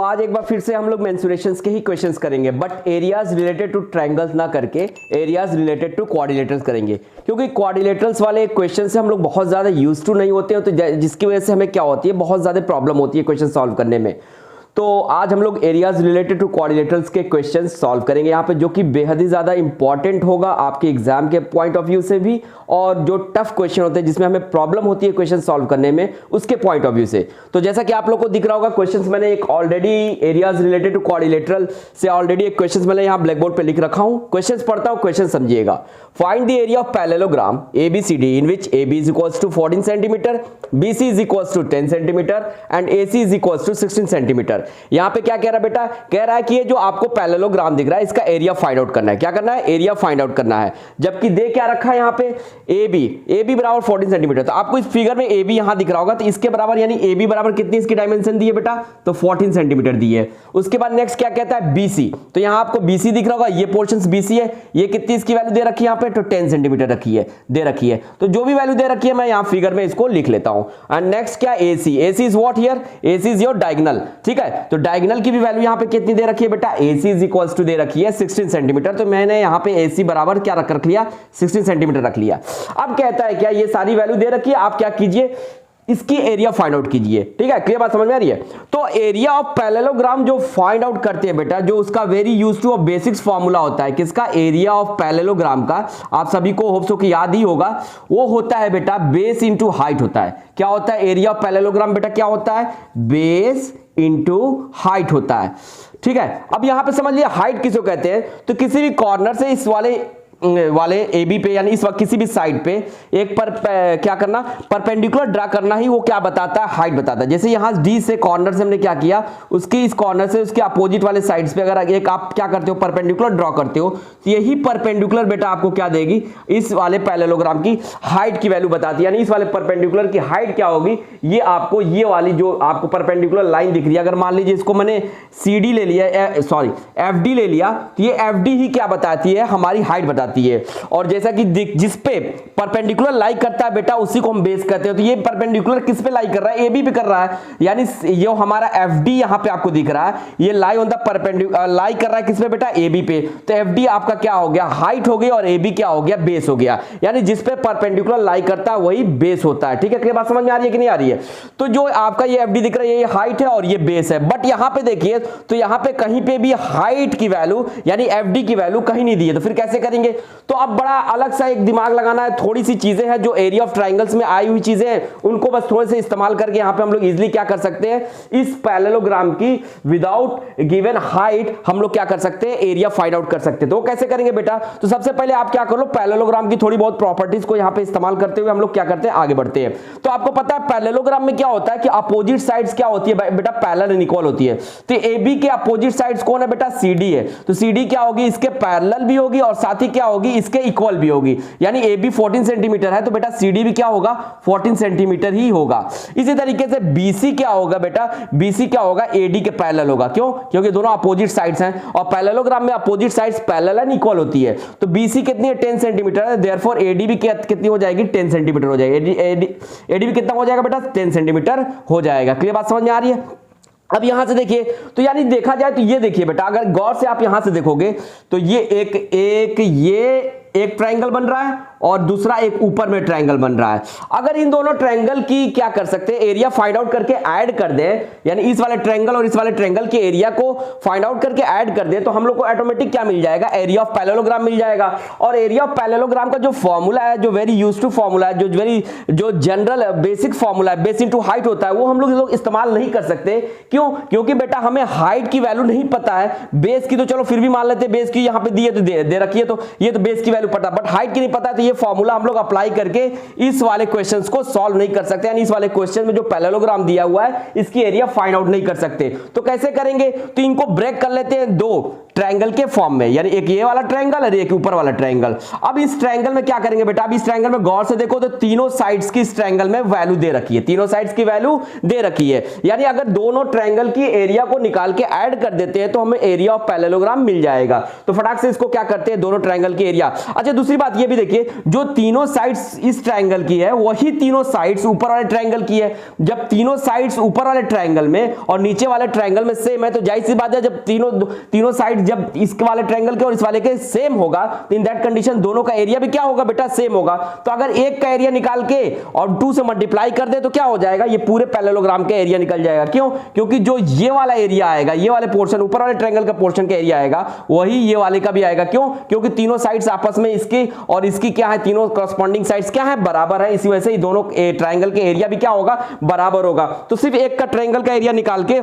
आज एक बार फिर से हम लोग मेंसुरेशंस के ही क्वेश्चंस करेंगे, but areas related two triangles ना करके एरियाज रिलेटेड टू क्वाड्रिलेटरल्स करेंगे, क्योंकि क्वाड्रिलेटरल्स वाले क्वेश्चन से हम लोग बहुत ज्यादा यूज टू नहीं होते हैं, तो जिसकी वजह से हमें क्या होती है, बहुत ज्यादा प्रॉब्लम होती है क्वेश्चन सॉल्व करने में। तो आज हम लोग एरियाज रिलेटेड टू क्वाड्रिलेटरल्स के क्वेश्चंस सॉल्व करेंगे यहाँ पे, जो कि बेहद ही ज्यादा इंपॉर्टेंट होगा आपके एग्जाम के पॉइंट ऑफ व्यू से भी, और जो टफ क्वेश्चन होते हैं जिसमें हमें प्रॉब्लम होती है क्वेश्चन सॉल्व करने में, उसके पॉइंट ऑफ व्यू से। तो जैसा कि आप लोग को दिख रहा होगा क्वेश्चंस मैंने एक already areas related to quadrilateral से ऑलरेडी एक क्वेश्चंस मैंने यहाँ ब्लैक बोर्ड पे लिख रखा हूँ। क्वेश्चंस पढ़ता हूँ, क्वेश्चन समझिएगा। Find the area of parallelogram ABCD in which AB is equals to 14 cm, BC is equals to 10 cm and AC is equals to 16 cm। यहाँ पे क्या कह रहा है बेटा, कह रहा है कि ये जो आपको पैरेललोग्राम दिख रहा है इसका एरिया फाइंड आउट करना है। क्या करना है? एरिया फाइंड आउट करना है। जबकि दे क्या रखा है यहाँ पे, AB बराबर 14 सेंटीमीटर। तो आपको इस फिगर में AB यहाँ दिख रहा होगा, तो इसके बराबर यानी AB बराबर कितनी इसकी डायमेंशन दी है बेटा, तो 14 सेंटीमीटर दी है। उसके बाद नेक्स्ट क्या कहता है, BC। तो यहाँ आपको BC दिख रहा होगा, ये पोर्शन BC है, ये कितनी इसकी वैल्यू दे रखी है यहाँ पे, तो 10 सेंटीमीटर रखी है, दे रखी है। तो जो भी वैल्यू दे रखी है मैं यहाँ फिगर में इसको लिख लेता हूँ। एंड नेक्स्ट क्या, AC is what here, AC is your diagonal. ठीक है, तो डायगोनल की भी वैल्यू यहाँ पे कितनी दे रखी है बेटा, AC इज इक्वल्स टू दे रखी है 16 सेंटीमीटर। तो मैंने यहाँ पे AC बराबर क्या रख लिया, 16 सेंटीमीटर रख लिया। अब कहता है क्या, ये सारी वैल्यू दे रखी है, आप क्या कीजिए, इसकी एरिया फाइंड आउट कीजिए। ठीक है, क्लियर बात समझ में आ रही है? तो एरिया ऑफ पैरेललोग्राम जो फाइंड आउट करते हैं बेटा, जो उसका very use to basics formula होता है, किसका, एरिया ऑफ पैरेललोग्राम का, आप सभी को होप सो कि याद ही होगा, वो होता है बेटा बेस इंटू हाइट होता है। क्या होता है एरिया ऑफ पैरेललोग्राम बेटा, क्या होता है, बेस इंटू हाइट होता है। ठीक है, अब यहां पे समझ लिया हाइट किसको कहते हैं, तो किसी भी कॉर्नर से इस वाले AB पे यानी इस वक्त किसी भी साइड पे एक पर क्या करना, परपेंडिकुलर ड्रा करना ही वो क्या बताता है, हाइट बताता है। जैसे यहां D से कॉर्नर से हमने क्या किया, उसकी इस कॉर्नर से उसके अपोजिट वाले साइड्स पे अगर एक आप क्या करते हो, परपेंडिकुलर ड्रॉ करते हो, तो यही परपेंडिकुलर बेटा आपको क्या देगी, इस वाले पैरेललोग्राम की हाइट की वैल्यू बताती है। यानी इस वाले परपेंडिकुलर की हाइट क्या होगी, ये आपको ये वाली जो आपको परपेंडिकुलर लाइन दिख रही है, अगर मान लीजिए इसको मैंने CD ले लिया, सॉरी FD ले लिया, तो ये FD ही क्या बताती है, हमारी हाइट बताती है। और जैसा कि जिस पे परपेंडिकुलर लाई करता है बेटा, उसी को हम बेस कहते हैं। तो ये परपेंडिकुलर किस पे लाई कर रहा है, AB पे कर रहा है। यानी ये हमारा FD यहां पे आपको दिख रहा है, ये लाई ऑन द परपेंडिकुलर लाई कर रहा है किस पे बेटा, AB पे। तो FD आपका क्या हो गया, हाइट हो गई, और AB क्या हो गया, बेस हो गया। यानी जिस पे परपेंडिकुलर लाई करता है वही बेस होता है। ठीक है, क्या बात समझ में आ रही है कि नहीं आ रही है? तो जो आपका ये FD दिख रहा है, ये हाइट है और ये बेस है। बट यहां पे देखिए, तो यहां पे कहीं पे भी हाइट की वैल्यू यानी FD की वैल्यू कहीं नहीं दी है। तो फिर कैसे करेंगे? तो अब बड़ा अलग सा एक दिमाग लगाना है, थोड़ी सी चीजें हैं जो एरिया ऑफ ट्रायंगल्स में आई हुई चीजें हैं, उनको बस थोड़े से इस्तेमाल करके यहां पे हम लोग इजीली क्या कर सकते हैं, इस पैरेललोग्राम की विदाउट गिवन हाइट हम लोग क्या कर सकते हैं, एरिया फाइंड आउट कर सकते हैं। तो कैसे करेंगे बेटा, तो सबसे पहले आप क्या कर लो, पैरेललोग्राम की थोड़ी बहुत प्रॉपर्टीज को यहां पे इस्तेमाल करते हुए हम लोग क्या करते हैं, आगे बढ़ते हैं। तो आपको पता है पैरेललोग्राम में क्या होता है कि अपोजिट साइड्स क्या होती है बेटा, पैरेलल एंड इक्वल होती है। तो AB के अपोजिट साइड्स कौन है बेटा, CD है। तो CD क्या होगी, इसके पैरेलल भी होगी और साथ ही क्या होगी, इसके इक्वल भी होगी। यानी AB 14 सेंटीमीटर है, तो बेटा CD भी क्या होगा, 14 सेंटीमीटर ही होगा। इसी तरीके से BC क्या होगा बेटा, BC क्या होगा, AD के पैरेलल होगा। क्यों? क्योंकि दोनों अपोजिट साइड्स हैं, और पैरेललोग्राम में opposite sides parallel and equal होती है। तो BC कितनी है, 10 सेंटीमीटर है, देयरफॉर AD भी कितनी हो जाएगी, 10 सेंटीमीटर हो जाएगी। AD भी कितना हो जाएगा बेटा, 10 सेंटीमीटर हो जाएगा। क्लियर बात समझ में आ रही है? अब यहां से देखिए, तो यानी देखा जाए तो ये देखिए बेटा, अगर गौर से आप यहां से देखोगे तो ये एक ट्रायंगल बन रहा है और दूसरा एक ऊपर में ट्रायंगल बन रहा है। अगर इन दोनों ट्रायंगल की क्या कर सकते हैं, एरिया फाइंड आउट करके ऐड कर दें, यानी इस वाले ट्रायंगल और इस वाले ट्रायंगल के एरिया को फाइंड आउट करके ऐड कर दें, तो हम लोग को ऑटोमेटिक क्या मिल जाएगा, एरिया ऑफ पैरेललोग्राम मिल जाएगा। और एरिया ऑफ पैरेललोग्राम का जो फॉर्मूला है, जो वेरी यूज टू फॉर्मूला है, जो जनरल बेसिक फॉर्मूला है, बेस इंटू हाइट होता है, वो हम लोग इस्तेमाल नहीं कर सकते। क्यों? क्योंकि बेटा हमें हाइट की वैल्यू नहीं पता है, बेस की तो चलो फिर भी मान लेते, बेस की यहां पे दी है तो दे रखी है, तो ये तो बेस की वैल्यू पता, बट हाइट की नहीं पता है। तो ये फॉर्मूला हम लोग अप्लाई करके इस वाले क्वेश्चंस को सॉल्व नहीं कर सकते, यानी इस वाले क्वेश्चन में जो पैरेललोग्राम दिया हुआ है इसकी एरिया फाइंड आउट नहीं कर सकते। तो कैसे करेंगे, तो इनको ब्रेक कर लेते हैं दो। ट्रायंगल के फॉर्म में, यानी एक ये वाला ट्रायंगल और एक ऊपर वाला ट्रायंगल। अब इस ट्रायंगल में क्या करेंगे बेटा, अब इस ट्रायंगल में गौर से देखो तो तीनों साइड्स की इस ट्रायंगल में वैल्यू दे रखी है, तीनों साइड्स की वैल्यू दे रखी है। यानी अगर दोनों ट्रायंगल की एरिया को निकाल के ऐड कर देते हैं तो हमें एरिया ऑफ पैरेललोग्राम मिल जाएगा। तो फटाक से इसको क्या करते हैं, दोनों ट्रायंगल की एरिया। अच्छा दूसरी बात ये भी देखिए, जो तीनों साइड्स इस ट्रायंगल की है वही तीनों साइड्स ऊपर वाले ट्रायंगल की है। जब तीनों साइड्स ऊपर वाले ट्रायंगल में और नीचे वाले ट्रायंगल में सेम है तो जाहिर सी बात है जब तीनों साइड जब इस वाले ट्रायंगल के और इस वाले के सेम होगा तो इन दैट कंडीशन दोनों का एरिया भी क्या होगा बेटा, सेम होगा। तो अगर एक का एरिया निकाल के और 2 से मल्टीप्लाई कर दे तो क्या हो जाएगा, ये पूरे पैरेललोग्राम का एरिया निकल जाएगा। क्यों, क्योंकि जो ये वाला एरिया आएगा, ये वाले पोर्शन ऊपर वाले ट्रायंगल का पोर्शन का एरिया आएगा वही ये वाले का भी आएगा। क्यों, क्योंकि तीनों साइड्स आपस में इसकी और इसकी क्या है, तीनों कॉरस्पॉन्डिंग साइड्स क्या है, बराबर है। इसी वजह से दोनों ट्रायंगल के एरिया भी क्या होगा, बराबर होगा। तो सिर्फ एक का ट्रायंगल का एरिया निकाल के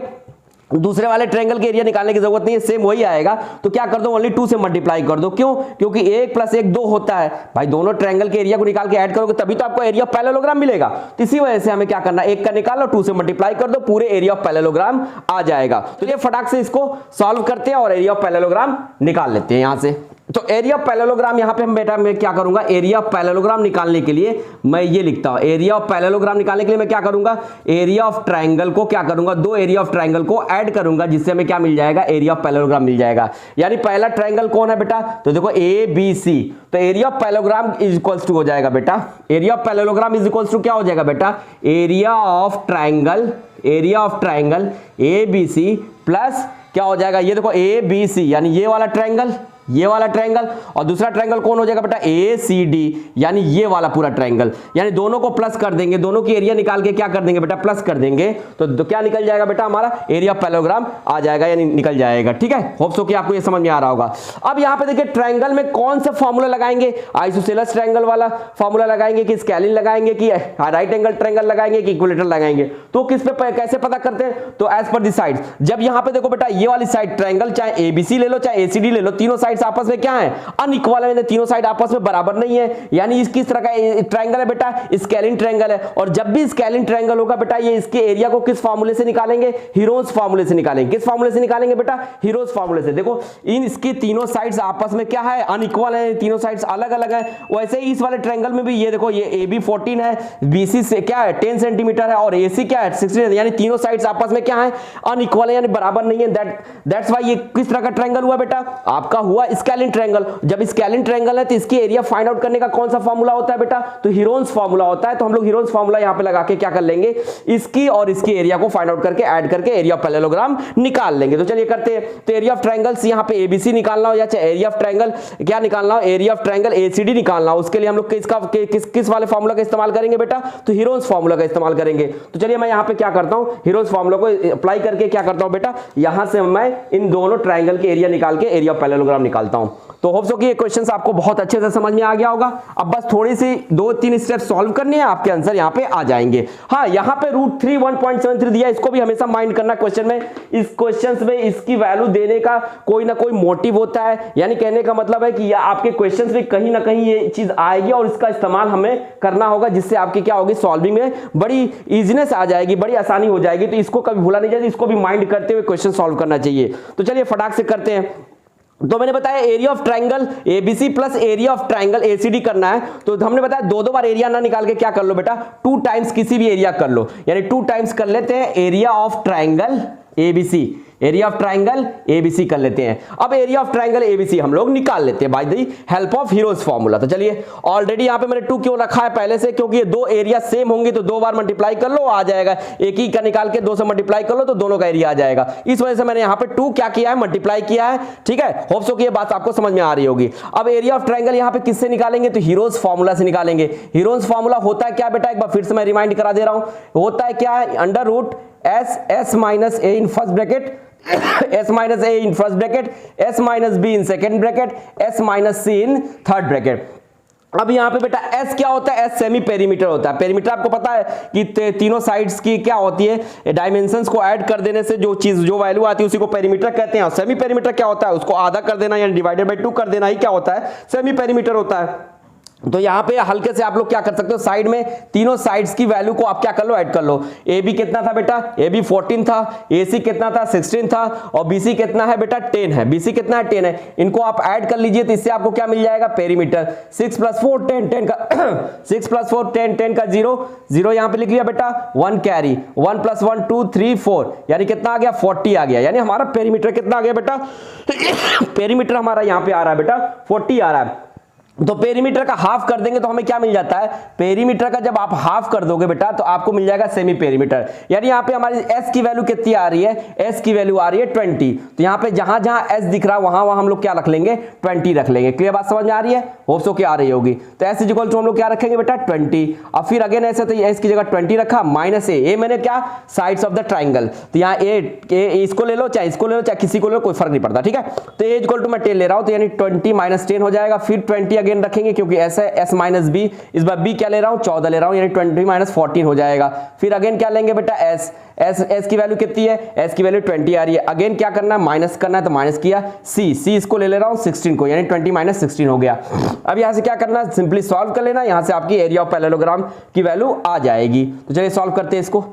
दूसरे वाले ट्रायंगल के एरिया निकालने की जरूरत नहीं है, सेम वही आएगा। तो क्या कर दो, ओनली 2 से मल्टीप्लाई कर दो। क्यों, क्योंकि 1 + 1 2 होता है भाई, दोनों ट्रायंगल के एरिया को निकाल के ऐड करोगे तभी तो आपको एरिया ऑफ पैरेललोग्राम मिलेगा। तो इसी वजह से हमें क्या करना है, 1 का निकालो 2 से मल्टीप्लाई कर दो, पूरे एरिया ऑफ पैरेललोग्राम आ जाएगा। तो ये फटाक से इसको सॉल्व करते हैं और एरिया ऑफ पैरेललोग्राम निकाल लेते हैं यहां से। तो एरिया ऑफ पैरेललोग्राम यहां पे हम बेटा मैं क्या करूंगा, एरिया ऑफ पैरेललोग्राम निकालने के लिए मैं ये लिखता हूं, एरिया ऑफ पैरेललोग्राम निकालने के लिए मैं क्या करूंगा, एरिया ऑफ ट्रायंगल को क्या करूंगा, 2 एरिया ऑफ ट्रायंगल को ऐड करूंगा जिससे हमें क्या मिल जाएगा, एरिया ऑफ पैरेललोग्राम मिल जाएगा। यानी पहला ट्रायंगल कौन है बेटा, तो देखो ABC, तो area of parallelogram is equals to हो जाएगा बेटा, area of parallelogram is equals to क्या हो जाएगा बेटा, area of triangle ABC plus क्या हो जाएगा, ये देखो ABC यानी ये वाला ट्रायंगल और दूसरा ट्रायंगल कौन हो जाएगा बेटा, ACD यानी ये वाला पूरा ट्रायंगल। यानी दोनों को प्लस कर देंगे, दोनों की एरिया निकाल के क्या कर देंगे बेटा, प्लस कर देंगे तो क्या निकल जाएगा बेटा, हमारा एरिया ऑफ पैरेललोग्राम आ जाएगा, यानी निकल जाएगा। ठीक है, होप सो कि आपको ये समझ में आ रहा होगा। अब यहां पे देखिए ट्रायंगल में कौन सा फॉर्मूला लगाएंगे, आइसोसेलेस ट्रायंगल वाला फॉर्मूला लगाएंगे कि स्केलिन लगाएंगे कि राइट एंगल ट्रायंगल लगाएंगे कि इक्विलेटरल लगाएंगे। तो किस पे कैसे पता करते हैं, तो एज पर द साइड्स। जब यहां पे देखो बेटा ये वाली साइड ट्रायंगल चाहे ABC ले लो चाहे ACD ले लो, तीनों साइड्स आपस में क्या है, अनइक्वल है, तीनों साइड आपस में बराबर नहीं है। यानी इस किस तरह का ट्रायंगल है बेटा, स्केलिन ट्रायंगल है। और जब भी स्केलिन ट्रायंगल होगा बेटा ये इसके एरिया को किस फार्मूले से निकालेंगे, हीरोज फार्मूले से निकालेंगे। किस फार्मूले से निकालेंगे बेटा, हीरोज फार्मूले से। देखो इन इसकी तीनों साइड्स आपस में क्या है, अनइक्वल है, तीनों साइड्स अलग अलग है। वैसे ही इस वाले ट्रायंगल में भी ये देखो ये AB 14 है, BC से क्या है 10 सेंटीमीटर है और AC क्या है 16 है, यानी तीनों साइड्स आपस में क्या है, अनइक्वल है, यानी बराबर नहीं है। दैट्स व्हाई ये किस तरह का ट्रायंगल हुआ बेटा, आपका हुआ स्केलिन ट्रायंगल। जब स्केलिन ट्रायंगल है तो इसकी एरिया फाइंड आउट करने का कौन सा फार्मूला होता है बेटा, तो हीरोन्स फार्मूला होता है। तो हम लोग हीरोन्स फार्मूला यहां पे लगा के क्या कर लेंगे, इसकी और इसकी एरिया को फाइंड आउट करके ऐड करके एरिया ऑफ पैरेललोग्राम निकाल लेंगे। तो चलिए करते हैं। तो एरिया ऑफ ट्रायंगल्स यहां पे ABC निकालना हो या चाहे एरिया ऑफ ट्रायंगल क्या निकालना हो, एरिया ऑफ ट्रायंगल ACD निकालना हो, उसके लिए हम लोग किस वाले फार्मूला का इस्तेमाल करेंगे बेटा, तो हीरोन्स फार्मूला का इस्तेमाल करेंगे। तो चलिए मैं यहां पे क्या करता हूं, हीरोन्स फार्मूला को अप्लाई करके क्या करता हूं बेटा, यहां से मैं इन दोनों ट्रायंगल के एरिया निकाल के एरिया ऑफ पैरेललोग्राम निकालता हूं। तो होप सो कि ये क्वेश्चंस आपको बहुत अच्छे से समझ में आ गया होगा। अब बस थोड़ी सी 2-3 स्टेप सॉल्व करनी है, आपके आंसर यहाँ पे आ जाएंगे। हाँ, यहाँ पे √3 1.73 दिया, इसको भी हमेशा माइंड करना क्वेश्चन में। इस क्वेश्चंस में इसकी वैल्यू देने का कोई ना कोई मोटिव होता है, यानी कहने का मतलब है कि आपके क्वेश्चंस में कहीं ना कहीं ये चीज आएगी और इसका इस्तेमाल हमें करना होगा, जिससे आपकी क्या होगी, सॉल्विंग में बड़ी इजीनेस आ जाएगी, बड़ी आसानी हो जाएगी। तो इसको कभी भूला नहीं जाए, इसको भी माइंड करते हुए क्वेश्चन सॉल्व करना चाहिए। तो चलिए फटाक से करते हैं। तो मैंने बताया area of triangle ABC plus area of triangle ACD करना है। तो हमने बताया 2 बार एरिया ना निकाल के क्या कर लो बेटा, 2 टाइम्स किसी भी एरिया कर लो, यानी 2 टाइम्स कर लेते हैं area of triangle ABC, area of triangle ABC कर लेते हैं। अब एरिया ऑफ ट्रायंगल ABC हम लोग निकाल लेते हैं by the help of heroes formula. तो चलिए, ऑलरेडी यहां पे मैंने 2 क्यों रखा है पहले से, क्योंकि ये 2 एरिया सेम होंगे तो 2 बार मल्टीप्लाई कर लो आ जाएगा, एक ही का निकाल के 2 से मल्टीप्लाई कर लो तो दोनों का एरिया आ जाएगा। इस वजह से मैंने यहां पे 2 क्या किया है, मल्टीप्लाई किया है। ठीक है, होप सो कि ये बात आपको समझ में आ रही होगी। अब एरिया ऑफ ट्रायंगल यहां पे किससे निकालेंगे, तो हीरोज फार्मूला से निकालेंगे। हीरोज फार्मूला होता है क्या बेटा, एक बार फिर से मैं रिमाइंड करा दे रहा हूं, होता है क्या है, √S minus A in first bracket, S minus A in first bracket, S minus B in second bracket, S minus C in third bracket. अब यहाँ पे बेटा S क्या होता है, S सेमी पेरीमीटर होता है। पेरीमीटर आपको पता है कि तीनों साइड्स की क्या होती है, डायमेंशंस को ऐड कर देने से जो चीज जो वैल्यू आती है उसी को पेरीमीटर कहते हैं। और सेमी पेरीमीटर क्या होता है, उसको आधा कर देना यानी डिवाइडेड बाय 2 कर देना ही क्या होता है, सेमी पेरीमीटर होता है। तो यहां पे हल्के से आप लोग क्या कर सकते हो, साइड में तीनों साइड्स की वैल्यू को आप क्या कर लो, ऐड कर लो। ए बी कितना था बेटा, ए बी 14 था, ए सी कितना था 16 था, और बी सी कितना है बेटा 10 है, बी सी कितना है 10 है। इनको आप ऐड कर लीजिए तो इससे आपको क्या मिल जाएगा, पेरीमीटर। 6 + 4 10, 10 का 6 + 4 10, 10 का 0, 0 यहां पे लिख लिया बेटा, 1 कैरी, 1 + 1 2 3 4, यानी कितना आ गया 40 आ गया। यानी हमारा पेरीमीटर कितना आ गया बेटा पेरीमीटर हमारा यहां पे आ रहा है बेटा 40 आ रहा है। तो पेरीमीटर का हाफ कर देंगे तो हमें क्या मिल जाता है, पेरीमीटर का जब आप हाफ कर दोगे बेटा तो आपको मिल जाएगा सेमी पेरीमीटर। यानी यहाँ पे हमारी s की वैल्यू कितनी आ रही है, s की वैल्यू आ रही है 20। तो यहाँ पे जहां जहां s दिख रहा है वहां वहां हम लोग क्या रख लेंगे, 20 रख लेंगे। क्लियर बात समझ में आ रही है, होप सो क्या आ रही होगी। तो s = हम लोग क्या रखेंगे बेटा 20। अब फिर अगेन ऐसे तो s की जगह 20 रखा, -a मैंने क्या, साइड्स ऑफ द ट्राइंगल। तो यहाँ a इसको ले लो चाहे इसको ले लो चाहे किसी को ले लो, कोई फर्क नहीं पड़ता, ठीक है। तो a मैं 10 ले रहा हूं, तो यानी 20 - 10 हो जाएगा, फिर 20 अगेन रखेंगे क्योंकि s है, s - b, इस बार b क्या ले रहा हूं 14 ले रहा हूं, यानी 20 - 14 हो जाएगा। फिर अगेन क्या लेंगे बेटा s की वैल्यू कितनी है, s की वैल्यू 20 आ रही है। अगेन क्या करना है, माइनस करना है, तो माइनस किया। c इसको ले रहा हूं 16 को, यानी 20 - 16 हो गया। अब यहां से क्या करना है, सिंपली सॉल्व कर लेना, यहां से आपकी एरिया ऑफ पैरेललोग्राम की वैल्यू आ जाएगी। तो चलिए सॉल्व करते हैं इसको।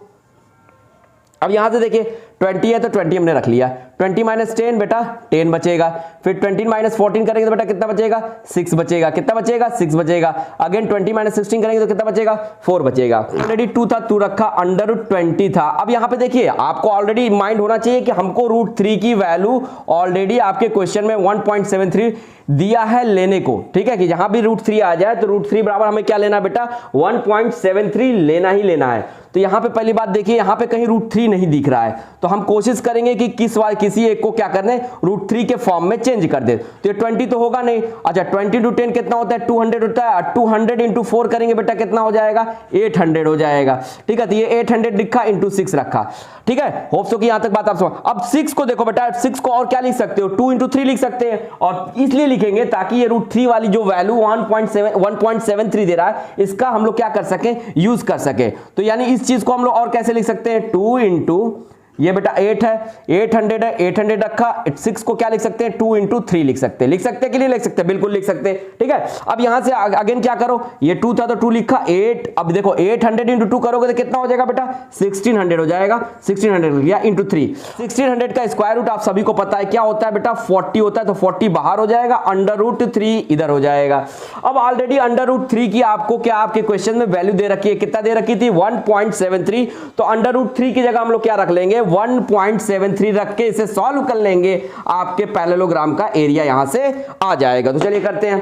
अब यहां से देखिए 20 है तो 20 हमने रख लिया, 20 - 10 बेटा 10 बचेगा, फिर 20 - 14 करेंगे तो बेटा कितना बचेगा, 6 बचेगा। कितना बचेगा, 6 बचेगा। अगेन 20 - 16 करेंगे तो कितना बचेगा, 4 बचेगा। ऑलरेडी 2 था, 2 रखा, √20 था। अब यहाँ पे देखिए आपको ऑलरेडी माइंड होना चाहिए कि हमको √3 की वैल्यू ऑलरेडी आपके क्वेश्चन में 1.73 दिया है लेने को, ठीक है, कि जहां भी √3 आ जाए तो √3 बराबर हमें क्या लेना है बेटा, 1.73 लेना ही लेना है। तो यहां पे पहली बात देखिए, यहां पे कहीं √3 नहीं दिख रहा है, तो हम कोशिश करेंगे कि किसी एक को क्या करने, √3 के फॉर्म में चेंज कर दे। तो ये 20 तो होगा नहीं। अच्छा 20 × 10 कितना होता है, 200 होता है। 200 × 4 करेंगे बेटा कितना हो जाएगा, 800 हो जाएगा, ठीक है। तो ये 800 लिखा, × 6 रखा, ठीक है। होप सो कि यहां तक बात आप समझ। अब 6 को देखो बेटा, 6 को और क्या लिख सकते हो, 2 × 3 लिख सकते हैं, और इसलिए लिखेंगे ताकि ये √3 वाली जो वैल्यू 1.73 दे रहा है, इसका हम लोग क्या कर सके, यूज कर सके। तो यानी इस चीज को हम लोग और कैसे लिख सकते हैं, 2 × ये बेटा 8 है, 800 है, 800 रखा, 6 को क्या लिख सकते हैं, 2 × 3 लिख सकते हैं। लिख सकते हैं कि नहीं लिख सकते, बिल्कुल लिख सकते हैं, ठीक है। अब यहां से अगेन क्या करो, ये 2 था तो 2 लिखा, 8, अब देखो 800 × 2 करोगे तो कितना हो जाएगा बेटा, 1600 हो जाएगा। 1600 लिया × 3, 1600 का स्क्वायर रूट आप सभी को पता है क्या होता है बेटा, 40 होता है। तो 40 बाहर हो जाएगा, √3 इधर हो जाएगा। अब ऑलरेडी √3 की आपको क्या, आपके क्वेश्चन में वैल्यू दे रखी है, कितना दे रखी थी, 1.73। तो √3 की जगह हम लोग क्या रख लेंगे, 1.73 रख के इसे सॉल्व कर लेंगे, आपके पैरेललोग्राम का एरिया यहां से आ जाएगा। तो चलिए करते हैं।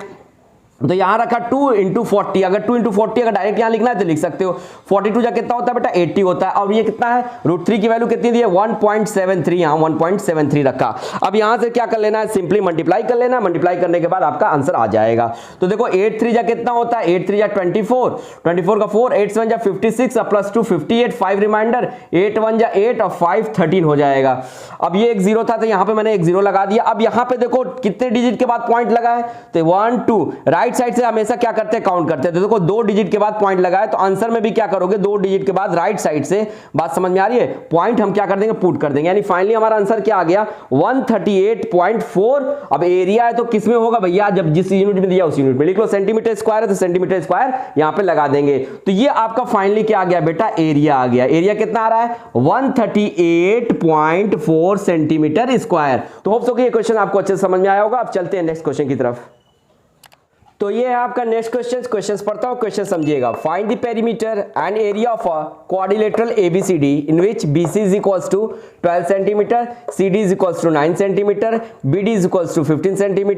तो यहां रखा 2 × 40, अगर 2 × 40 अगर डायरेक्ट यहां लिखना है तो लिख सकते हो। 42 जा कितना होता है बेटा, 80 होता है। अब ये कितना है, √3 की वैल्यू कितनी दी है, 1.73, यहां 1.73 रखा। अब यहां से क्या कर लेना है, सिंपली मल्टीप्लाई कर लेना, मल्टीप्लाई करने के बाद आपका आंसर आ जाएगा। तो देखो 8 3 जा कितना होता है, 8 3 जा 24, 24 का 4, 8 7 जा 56, और +2 58, 5 रिमाइंडर, 8 1 जा 8 और 5 13 हो जाएगा। अब ये एक 0 था तो यहां पे मैंने एक 0 लगा दिया। अब यहां पे देखो कितने डिजिट के बाद पॉइंट लगा है, तो 1 2, राइट साइड से हमेशा क्या करते हैं, काउंट करते हैं। तो देखो 2 डिजिट के बाद पॉइंट लगा है, तो आंसर में भी क्या करोगे, 2 डिजिट के बाद राइट साइड से, बात समझ में आ रही है, पॉइंट हम क्या कर देंगे, पुट कर देंगे। यानी फाइनली हमारा आंसर क्या आ गया, 138.4। अब एरिया है तो किसमें होगा भैया, जब जिस यूनिट में दिया उस यूनिट में लिख लो। सेंटीमीटर स्क्वायर है तो सेंटीमीटर स्क्वायर यहां पे लगा देंगे। तो ये आपका फाइनली क्या आ गया बेटा, एरिया आ गया। एरिया कितना आ रहा है, 138.4 सेंटीमीटर स्क्वायर। तो होप सो कि ये क्वेश्चन आपको अच्छे से समझ में आया होगा। अब चलते हैं नेक्स्ट क्वेश्चन की तरफ। तो ये है आपका नेक्स्ट क्वेश्चन पढ़ता हूं, क्वेश्चन समझिएगा। Find the perimeter and area of a quadrilateral ABCD in which BC is equals to 12 cm, CD is equals to 9 cm, BD is equals to 15 cm,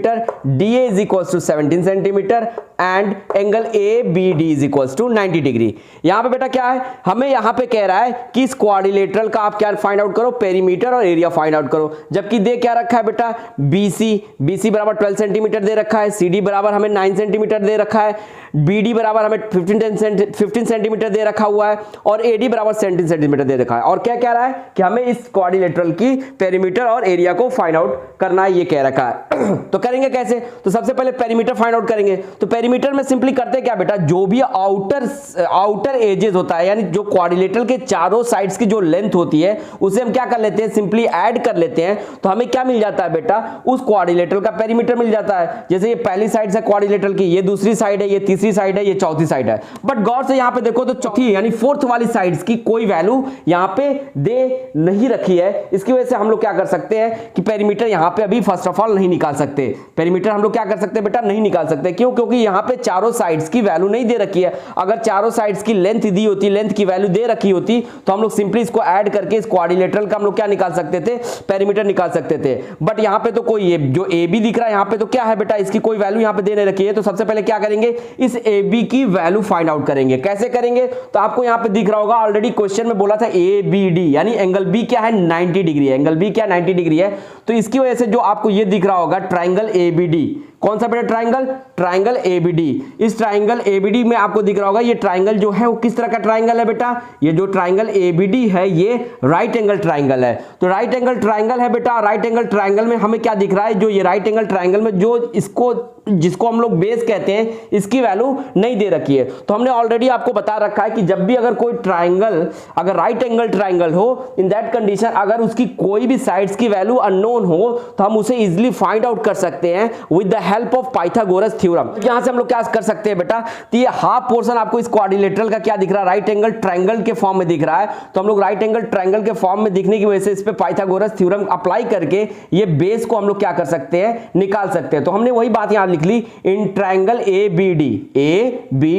DA is equals to 17 cm and angle ABD is equals to 90 degree. यहां पे बेटा क्या है, हमें यहां पे कह रहा है कि इस क्वाड्रिलेटरल का आप क्या फाइंड आउट करो, पेरीमीटर और एरिया फाइंड आउट करो। जबकि दे क्या रखा है बेटा, BC बराबर 12 सेंटीमीटर दे रखा है, CD बराबर हमें 9 सेंटीमीटर दे रखा है, BD बराबर हमें 15 सेंटीमीटर दे रखा हुआ है, और AD बराबर 17 सेंटीमीटर दे रखा है। और क्या कह रहा है कि हमें इस क्वाड्रिलेटरल की पेरीमीटर और एरिया को फाइंड आउट करना है, ये कह रखा है। तो करेंगे कैसे, तो सबसे पहले पेरीमीटर फाइंड आउट करेंगे। तो पेरीमीटर में सिंपली करते क्या बेटा, जो भी आउटर एजेस होता है, यानी जो क्वाड्रिलेटरल के चारों साइड्स की जो लेंथ होती है, उसे हम क्या कर लेते हैं, सिंपली ऐड कर लेते हैं। तो हमें क्या मिल जाता है बेटा, उस क्वाड्रिलेटरल का पेरीमीटर मिल जाता है। जैसे ये पहली साइड से क्वाड्रिलेटरल क्वाड्रिलेटरल की, ये दूसरी साइड है, ये तीसरी साइड है, ये चौथी साइड है। बट गौर से यहां पे देखो तो चौथी यानी फोर्थ वाली साइड्स की कोई वैल्यू यहां पे दे नहीं रखी है। इसकी वजह से हम लोग क्या कर सकते हैं कि पेरीमीटर यहां पे अभी फर्स्ट ऑफ ऑल नहीं निकाल सकते। पेरीमीटर हम लोग क्या कर सकते हैं बेटा, नहीं निकाल सकते। क्यों? क्योंकि यहां पे चारों साइड्स की वैल्यू नहीं दे रखी है। अगर चारों साइड्स की लेंथ दी होती, लेंथ की वैल्यू दे रखी होती, तो हम लोग सिंपली इसको ऐड करके इस क्वाड्रिलेटरल का हम लोग क्या निकाल सकते थे, पेरीमीटर निकाल सकते थे। बट यहां पे तो कोई जो ए बी दिख रहा है यहां पे तो क्या है बेटा, इसकी कोई वैल्यू यहां पे दे नहीं रखी है। तो सबसे पहले क्या करेंगे, इस ए बी की वैल्यू फाइंड आउट करेंगे। कैसे करेंगे? तो आपको यहां पे दिख रहा होगा, ऑलरेडी क्वेश्चन में बोला था ए बी डी, यानी एंगल बी क्या है, 90 डिग्री है। एंगल बी क्या 90 डिग्री है। तो इसकी वजह से जो आपको ये दिख रहा होगा ट्राइंगल एबीडी, कौन सा बेटा ट्राइंगल, ट्राइंगल एबीडी। इस ट्राइंगल एबीडी में आपको दिख रहा होगा ये ट्राइंगल जो है वो किस तरह का ट्राइंगल है बेटा, ये जो ट्राइंगल एबीडी है ये राइट एंगल ट्राइंगल है। तो राइट एंगल ट्राइंगल है बेटा। राइट एंगल ट्राइंगल में हमें क्या दिख रहा है, जो ये राइट एंगल ट्राइंगल में जो इसको जिसको हम लोग बेस कहते हैं इसकी वैल्यू नहीं दे रखी है। तो हमने ऑलरेडी आपको बता रखा है कि जब भी अगर कोई ट्राइंगल अगर राइट एंगल ट्राइंगल हो, इन दैट कंडीशन अगर उसकी कोई भी साइड्स की वैल्यू अननोन हो तो हम उसे इजीली फाइंड आउट कर सकते हैं with the help of Pythagoras theorem. यहां से हम लोग क्या कर सकते हैं बेटा, तो ये हाफ पोर्शन आपको इस क्वाड्रिलेटरल का क्या दिख रहा है, राइट एंगल ट्राइंगल के फॉर्म में दिख रहा है। तो हम लोग राइट एंगल ट्राइंगल के फॉर्म में दिखने की वजह से इस पे पाइथागोरस थ्योरम अप्लाई करके ये बेस को हम लोग क्या कर सकते हैं, निकाल सकते हैं। तो हमने वही बात यहां लिख ली, in triangle A B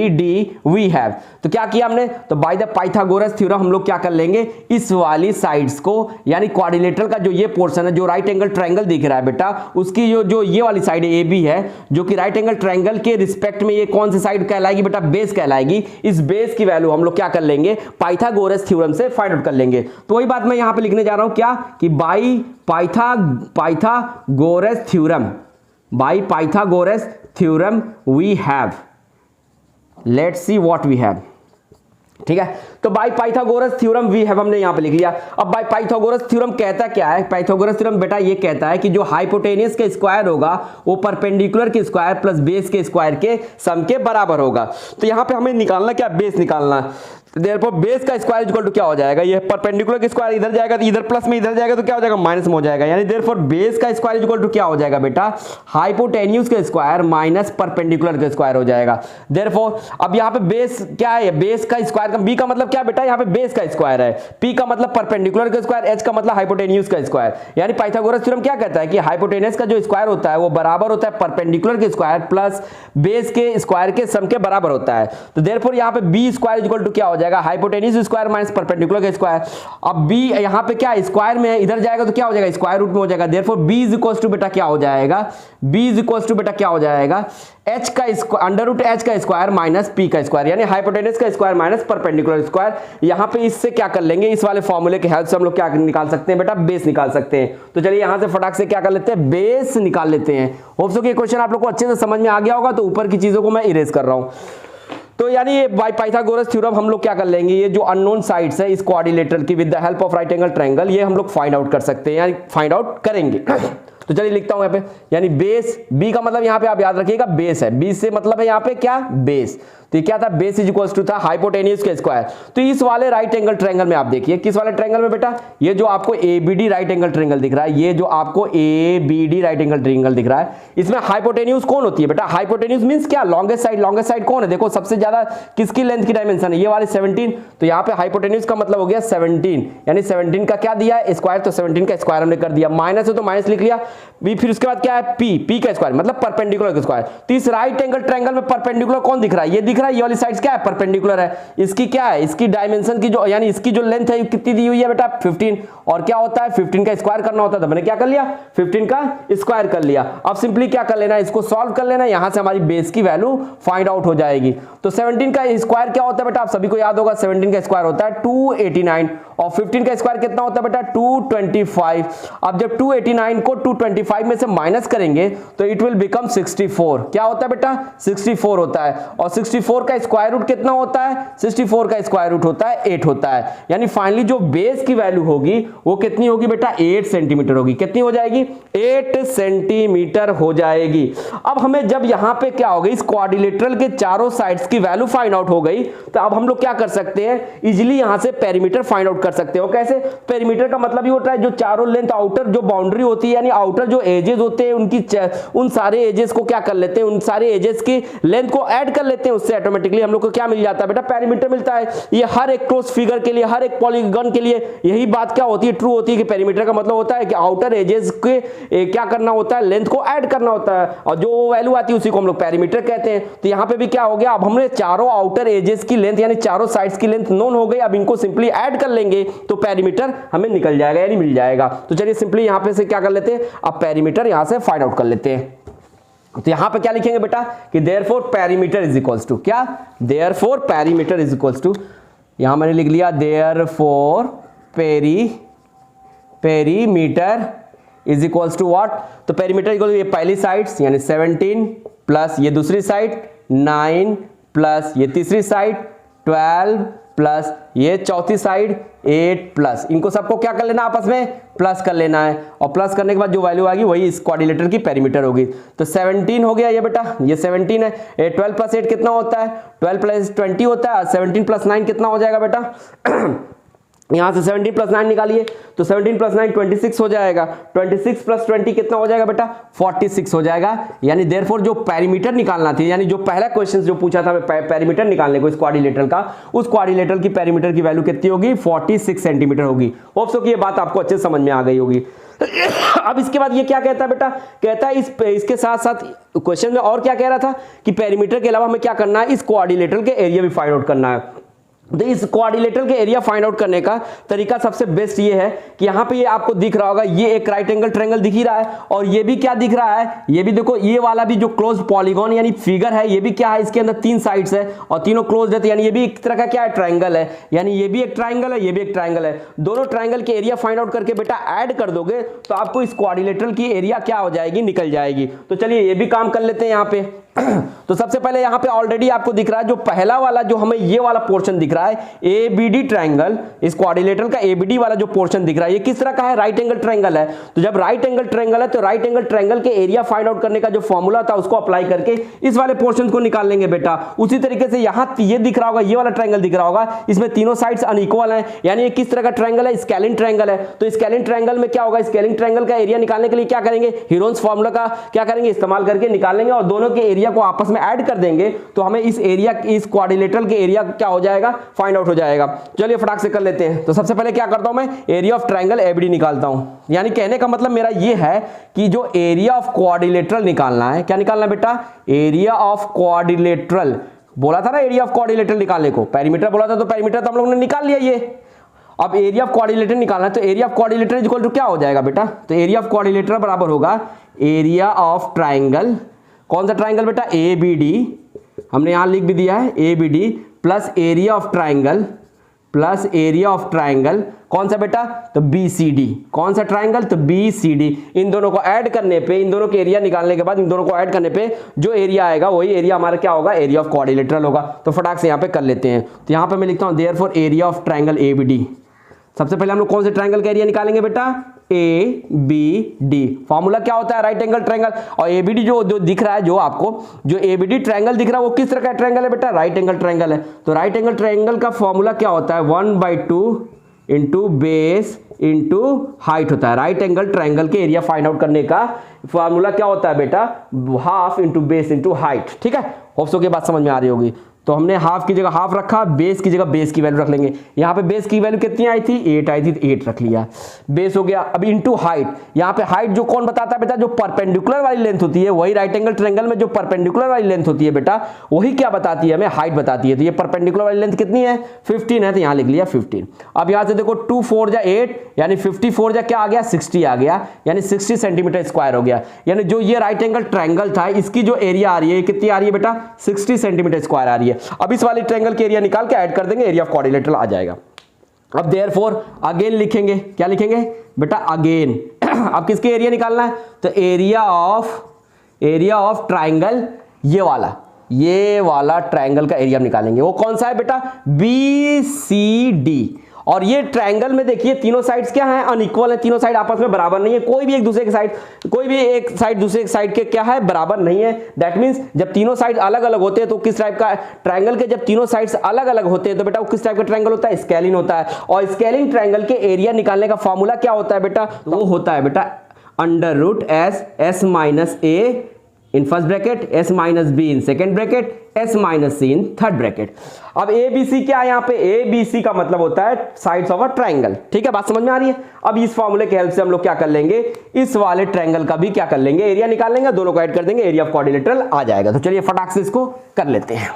D we have. तो क्या किया हमने, तो बाय द पाइथागोरस थ्योरम हम लोग क्या कर लेंगे, इस वाली साइड्स को यानी क्वाड्रिलेटरल का जो ये पोर्शन है जो राइट एंगल ट्राइंगल दिख रहा है बेटा, उसकी जो ये वाली साइड ए बी है जो कि राइट एंगल ट्राइंगल के रिस्पेक्ट में ये कौन सी साइड कहलाएगी बेटा, बेस कहलाएगी। इस बेस की वैल्यू हम लोग क्या कर लेंगे, पाइथागोरस थ्योरम से फाइंड आउट कर लेंगे। तो वही बात मैं यहां पे लिखने जा रहा हूं क्या, कि by Pythagoras theorem, by Pythagoras theorem we have, let's see what we have. ठीक है, तो by Pythagoras theorem we have हमने यहां पे लिख लिया। अब बाय पाइथागोरस थ्योरम कहता क्या है, पाइथागोरस थ्योरम बेटा ये कहता है कि जो हाइपोटेनियस के स्क्वायर होगा वो परपेंडिकुलर के स्क्वायर प्लस बेस के स्क्वायर के सम के बराबर होगा। तो यहां पे हमें निकालना क्या, बेस निकालना। देयरफॉर बेस का स्क्वायर इक्वल टू क्या हो जाएगा, ये परपेंडिकुलर के स्क्वायर इधर जाएगा तो इधर प्लस में इधर जाएगा तो क्या हो जाएगा, माइनस में हो जाएगा। यानी देयरफॉर बेस का स्क्वायर इक्वल टू क्या हो जाएगा बेटा, हाइपोटेन्यूज के स्क्वायर माइनस परपेंडिकुलर के स्क्वायर हो जाएगा। देयरफॉर अब यहाँ पे बेस क्या है, बेस का स्क्वायर का बी का मतलब क्या बेटा, यहाँ पे बेस का स्क्वायर है, पी का मतलब परपेंडिकुलर का स्क्वायर, एच का मतलब हाइपोटेन्यूज का स्क्वायर। यानी पाइथागोरस थ्योरम क्या कहता है कि हाइपोटेनस का जो स्क्वायर होता है वो बराबर होता है परपेंडिकुलर के स्क्वायर प्लस बेस के स्क्वायर के सम के बराबर होता है। तो देयरफॉर यहाँ पे बी स्क्वायर इक्वल टू क्या हो जाएगा, हाइपोटेन्यूज स्क्वायर माइनस परपेंडिकुलर का स्क्वायर। अब बी यहां पे क्या स्क्वायर में है, इधर जाएगा तो क्या हो जाएगा, स्क्वायर रूट में हो जाएगा। Therefore b is equal to बेटा क्या हो जाएगा, b इज इक्वल टू बेटा क्या हो जाएगा, h का अंडर रूट h का स्क्वायर माइनस p का स्क्वायर, यानी हाइपोटेनस का स्क्वायर माइनस परपेंडिकुलर स्क्वायर। यहां पे इससे क्या कर लेंगे, इस वाले फॉर्मूले के हेल्प से हम लोग क्या निकाल सकते हैं बेटा, बेस निकाल सकते हैं। तो चलिए यहां से फटाक से क्या कर लेते हैं, बेस निकाल लेते हैं। होप सो कि ये क्वेश्चन आप लोग को अच्छे से समझ में आ गया होगा। तो ऊपर की चीजों को मैं इरेज कर रहा हूं। तो यानी ये बाय पाइथागोरस थ्योरम हम लोग क्या कर लेंगे, ये जो अननोन साइड्स है इस क्वाड्रिलेटरल की with the help of right angle triangle, ये हम लोग फाइंड आउट कर सकते हैं, यानी फाइंड आउट करेंगे। तो चलिए लिखता हूं यहां पे, यानी बेस, बी का मतलब यहां पे आप याद रखिएगा बेस है, बी से मतलब है यहां पे क्या, बेस। तो ये क्या था, बेस इज इक्वल टू था हाइपोटेन्यूज के स्क्वायर। तो इस वाले राइट एंगल ट्रायंगल में आप देखिए, किस वाले ट्रायंगल में बेटा, ये जो आपको एबीडी राइट एंगल ट्रायंगल दिख रहा है, ये जो आपको एबीडी राइट एंगल ट्रायंगल दिख रहा है, इसमें हाइपोटेन्यूज कौन होती है बेटा, हाइपोटेन्यूज मींस क्या, लॉन्गेस्ट साइड। लॉन्गेस्ट साइड कौन है, देखो सबसे ज्यादा किसकी लेंथ की डायमेंशन है, ये वाली 17। तो यहाँ पे हाइपोटेन्यूज का मतलब हो गया 17, यानी 17 का क्या दिया है, स्क्वायर। तो 17 का स्क्वायर हमने कर दिया, माइनस है तो माइनस लिख लिया। फिर उसके बाद क्या है, पी का स्क्वायर मतलब परपेंडिकुलर का स्क्वायर। तो इस राइट एंगल ट्रायंगल में परपेंडिकुलर कौन दिख रहा है, ये दिख रहा है, ये वाली साइड क्या है, परपेंडिकुलर है। इसकी क्या है, इसकी डायमेंशन की जो, यानी इसकी जो लेंथ है कितनी दी हुई है बेटा, 15। और क्या होता है, 15 का स्क्वायर करना होता है, तो मैंने क्या कर लिया, 15 का स्क्वायर कर लिया। अब सिंपली क्या कर लेना है, इसको सॉल्व कर लेना, यहां से हमारी बेस की वैल्यू फाइंड आउट हो जाएगी। तो 17 का स्क्वायर क्या होता है बेटा, आप सभी को याद होगा, 17 का स्क्वायर होता है 289 और 15 का स्क्वायर कितना होता है बेटा, 225। अब जब 289 को 225 में से माइनस करेंगे तो इट विल बिकम 64। क्या होता है बेटा, 64 होता है। और 64 का स्क्वायर रूट कितना होता है, 64 का स्क्वायर रूट होता है 8 होता है। यानी फाइनली जो बेस की वैल्यू होगी वो कितनी होगी बेटा, 8 सेंटीमीटर होगी। कितनी हो जाएगी, 8 सेंटीमीटर हो जाएगी। अब हमें जब यहां पे क्या हो गई, इस क्वाड्रिलेटरल के चारों साइड्स की वैल्यू फाइंड आउट हो गई, तो अब हम लोग क्या कर सकते हैं, इजीली यहां से पेरीमीटर फाइंड आउट कर सकते हो। कैसे? पेरीमीटर का मतलब ये होता है जो चारों लेंथ आउटर जो बाउंड्री होती है यानी आउटर जो एजेस होते हैं उनकी उन सारे एजेस को क्या कर लेते हैं, उन सारे एजेस की लेंथ को ऐड कर लेते हैं, उससे ऑटोमेटिकली हम लोग को क्या मिल जाता है बेटा, पेरीमीटर मिलता है। ये हर एक क्लोज फिगर के लिए, हर एक पॉलीगन के लिए यही बात क्या होती है, ट्रू होती है कि पेरीमीटर का मतलब होता है कि आउटर एजेस के क्या करना होता है, लेंथ को ऐड करना होता है, और जो वैल्यू आती है उसी को हम लोग पेरीमीटर कहते हैं। तो यहां पे भी क्या हो गया, अब हमने चारों आउटर एजेस की लेंथ यानी चारों साइड्स की लेंथ नोन हो गई, अब इनको सिंपली ऐड कर लेंगे तो पेरीमीटर हमें निकल जाएगा यानी मिल जाएगा। तो चलिए सिंपली यहां पे से क्या कर लेते हैं, अब पेरीमीटर यहां से फाइंड आउट कर लेते हैं। तो यहां पे क्या लिखेंगे बेटा कि therefore perimeter is equals to क्या, therefore perimeter is equals to, यहां मैंने लिख लिया therefore perimeter is equals to what, तो पेरीमीटर इक्वल ये पहली साइड्स यानी 17 प्लस ये दूसरी साइड 9 प्लस ये तीसरी साइड 12 प्लस ये चौथी साइड 8 प्लस, इनको सबको क्या कर लेना आपस में प्लस कर लेना है, और प्लस करने के बाद जो वैल्यू आएगी वही इस क्वाड्रिलेटर की पेरीमीटर होगी। तो 17 हो गया ये बेटा, ये 17 है, 12 प्लस 8 कितना होता है, 12 प्लस 20 होता है, 17 प्लस 9 कितना हो जाएगा बेटा यहां से 17 प्लस 9 निकालिए तो 17 प्लस 9 26 हो जाएगा, 26 प्लस 20 कितना हो जाएगा बेटा 46 हो जाएगा। यानी देयरफॉर जो पेरीमीटर निकालना थी, यानी जो पहला क्वेश्चन जो पूछा था पेरीमीटर निकालने को इस क्वाड्रिलेटर का, उस क्वाड्रिलेटर की पेरीमीटर की वैल्यू कितनी होगी 46 सेंटीमीटर होगी। होप सो कि ये बात आपको अच्छे समझ में आ गई होगी। अब इसके बाद ये क्या कहता है बेटा, कहता है इसके साथ साथ क्वेश्चन में और क्या कह रहा था कि पेरीमीटर के अलावा हमें क्या करना है, इस क्वाड्रिलेटर के एरिया भी फाइंड आउट करना है। तो इस क्वाड्रिलेटर के एरिया फाइंड आउट करने का तरीका सबसे बेस्ट ये है कि यहां पे ये आपको दिख रहा होगा, ये एक राइट एंगल ट्रायंगल दिख ही रहा है, और ये भी क्या दिख रहा है, ये भी देखो ये वाला भी जो क्लोज पॉलीगॉन यानी फिगर है, ये भी क्या है, इसके अंदर 3 साइड्स है और तीनों क्लोज्ड है, तो यानी ये भी एक तरह का क्या है ट्रायंगल है, यानी ये भी एक ट्रायंगल है, ये भी एक ट्रायंगल है। दोनों ट्रायंगल के एरिया फाइंड आउट करके बेटा ऐड कर दोगे तो आपको इस क्वाड्रिलेटर की एरिया क्या हो जाएगी, निकल जाएगी। तो चलिए ये भी काम कर लेते हैं यहाँ पे। तो सबसे पहले यहां पे ऑलरेडी आपको दिख रहा है जो पहला वाला जो हमें ये वाला पोर्शन दिख रहा है एबीडी ट्रायंगल, इस क्वाड्रिलेटर का एबीडी वाला जो पोर्शन दिख रहा है ये किस तरह का है, राइट एंगल ट्रायंगल है। तो जब राइट एंगल ट्रायंगल है तो राइट एंगल ट्रायंगल के एरिया फाइंड आउट करने का जो फॉर्मूला था उसको अप्लाई करके इस वाले पोर्शन को निकाल लेंगे बेटा। उसी तरीके से यहां ये दिख रहा होगा, ये वाला ट्रायंगल दिख रहा होगा, इसमें तीनों साइड्स अनइक्वल हैं, यानी ये किस तरह का ट्रायंगल है, स्केलिन ट्रायंगल है। तो स्केलिन ट्रायंगल में क्या होगा, स्केलिन ट्रायंगल का एरिया निकालने के लिए क्या करेंगे, हीरोन्स फॉर्मूला का क्या करेंगे, इस्तेमाल करके निकालेंगे और दोनों के एरिया को आपस में ऐड कर देंगे तो हमें इस एरिया, इस क्वाड्रिलेटरल के एरिया क्या हो जाएगा, फाइंड आउट हो जाएगा। चलिए फटाक से कर लेते हैं। तो सबसे पहले क्या करता हूं मैं, एरिया ऑफ ट्रायंगल एबीडी निकालता हूं। यानी कहने का मतलब मेरा ये है कि जो एरिया ऑफ क्वाड्रिलेटरल निकालना है, क्या निकालना है बेटा, एरिया ऑफ क्वाड्रिलेटरल। बोला था ना एरिया ऑफ क्वाड्रिलेटरल निकालने को, पेरीमीटर बोला था तो पेरीमीटर तो हम लोगों ने निकाल लिया ये। अब एरिया ऑफ क्वाड्रिलेटर निकालना है तो area of quadrilateral is equal to क्या हो जाएगा बेटा, तो एरिया ऑफ क्वाड्रिलेटर बराबर होगा एरिया ऑफ ट्रायंगल, कौन सा ट्रायंगल बेटा, एबीडी, हमने यहां लिख भी दिया है ABD plus area of triangle plus area of triangle कौन सा बेटा, तो बीसीडी, कौन सा ट्रायंगल, तो बीसीडी। इन दोनों को ऐड करने पे, इन दोनों के एरिया निकालने के बाद इन दोनों को ऐड करने पे जो एरिया आएगा वही एरिया हमारा क्या होगा, एरिया ऑफ क्वाड्रिलेटरल होगा। तो फटाक से यहां पे कर लेते हैं। तो यहां पे मैं लिखता हूं therefore area of triangle ABD. सबसे पहले हम लोग कौन से ट्रायंगल का एरिया निकालेंगे बेटा, ए बी डी। फॉर्मूला क्या होता है, राइट एंगल ट्रायंगल, और एबीडी जो दिख रहा है, जो आपको जो एबीडी ट्रायंगल दिख रहा है वो किस तरह का ट्रायंगल है बेटा, राइट एंगल ट्रायंगल है। तो राइट एंगल ट्रायंगल का फॉर्मूला क्या होता है, 1/2 इंटू बेस इंटू हाइट होता है। राइट एंगल ट्रायंगल के एरिया फाइंड आउट करने का फॉर्मूला क्या होता है बेटा, half into base into height. ठीक है, होप सो की बात समझ में आ रही होगी। तो हमने हाफ की जगह हाफ रखा, बेस की जगह बेस की वैल्यू रख लेंगे। यहाँ पे बेस की वैल्यू कितनी आई थी, 8 आई थी, तो 8 रख लिया, बेस हो गया। अब इनटू हाइट, यहाँ पे हाइट जो कौन बताता है बेटा, जो परपेंडिकुलर वाली लेंथ होती है, वही राइट एंगल ट्रायंगल में जो परपेंडिकुलर वाली लेंथ होती है बेटा, वही क्या बताती है, हमें हाइट बताती है। तो ये परपेंडिकुलर वाली लेंथ कितनी है, 15 है, तो यहाँ लिख लिया 15। अब यहाँ से देखो 2 4 जा 8 यानी 54 जा क्या आ गया, 60 आ गया, यानी 60 सेंटीमीटर स्क्वायर हो गया। यानी जो ये राइट एंगल ट्रायंगल था इसकी जो एरिया आ रही है कितनी आ रही है बेटा, 60 सेंटीमीटर स्क्वायर आ रही है। अब इस वाली ट्रायंगल के एरिया निकाल के ऐड कर देंगे, एरिया ऑफ क्वाड्रिलेटरल आ जाएगा। अब देयरफॉर अगेन लिखेंगे, क्या लिखेंगे बेटा, अगेन। अब किसके एरिया निकालना है, तो एरिया ऑफ ट्रायंगल, ये वाला ट्रायंगल का एरिया निकालेंगे। वो कौन सा है बेटा, BCD। और ये ट्रायंगल में देखिए तीनों साइड्स क्या हैं, अनइक्वल है, तीनों साइड आपस में बराबर नहीं है, कोई भी एक दूसरे साइड दूसरे साइड के क्या है, बराबर नहीं है। दैट मींस जब तीनों साइड अलग अलग होते हैं तो किस टाइप का ट्रायंगल के, जब तीनों साइड्स अलग अलग होते हैं तो बेटा वो किस टाइप का ट्रायंगल होता है, स्केलिन होता है। और स्केलिन ट्रायंगल के एरिया निकालने का फॉर्मूला क्या होता है बेटा, तो वो होता है बेटा under root S minus A in first bracket, S minus B in second bracket, S minus C in third bracket. अब ए बी सी क्या है, यहाँ पे ए बी सी का मतलब होता है साइड्स ऑफ अ ट्रायंगल। ठीक है, बात समझ में आ रही है। अब इस फॉर्मूले के हेल्प से हम लोग क्या कर लेंगे, इस वाले ट्रायंगल का भी क्या कर लेंगे, एरिया निकाल लेंगे, दोनों को ऐड कर देंगे, एरिया ऑफ क्वाड्रिलेटरल आ जाएगा। तो चलिए फटाक से इसको कर लेते हैं।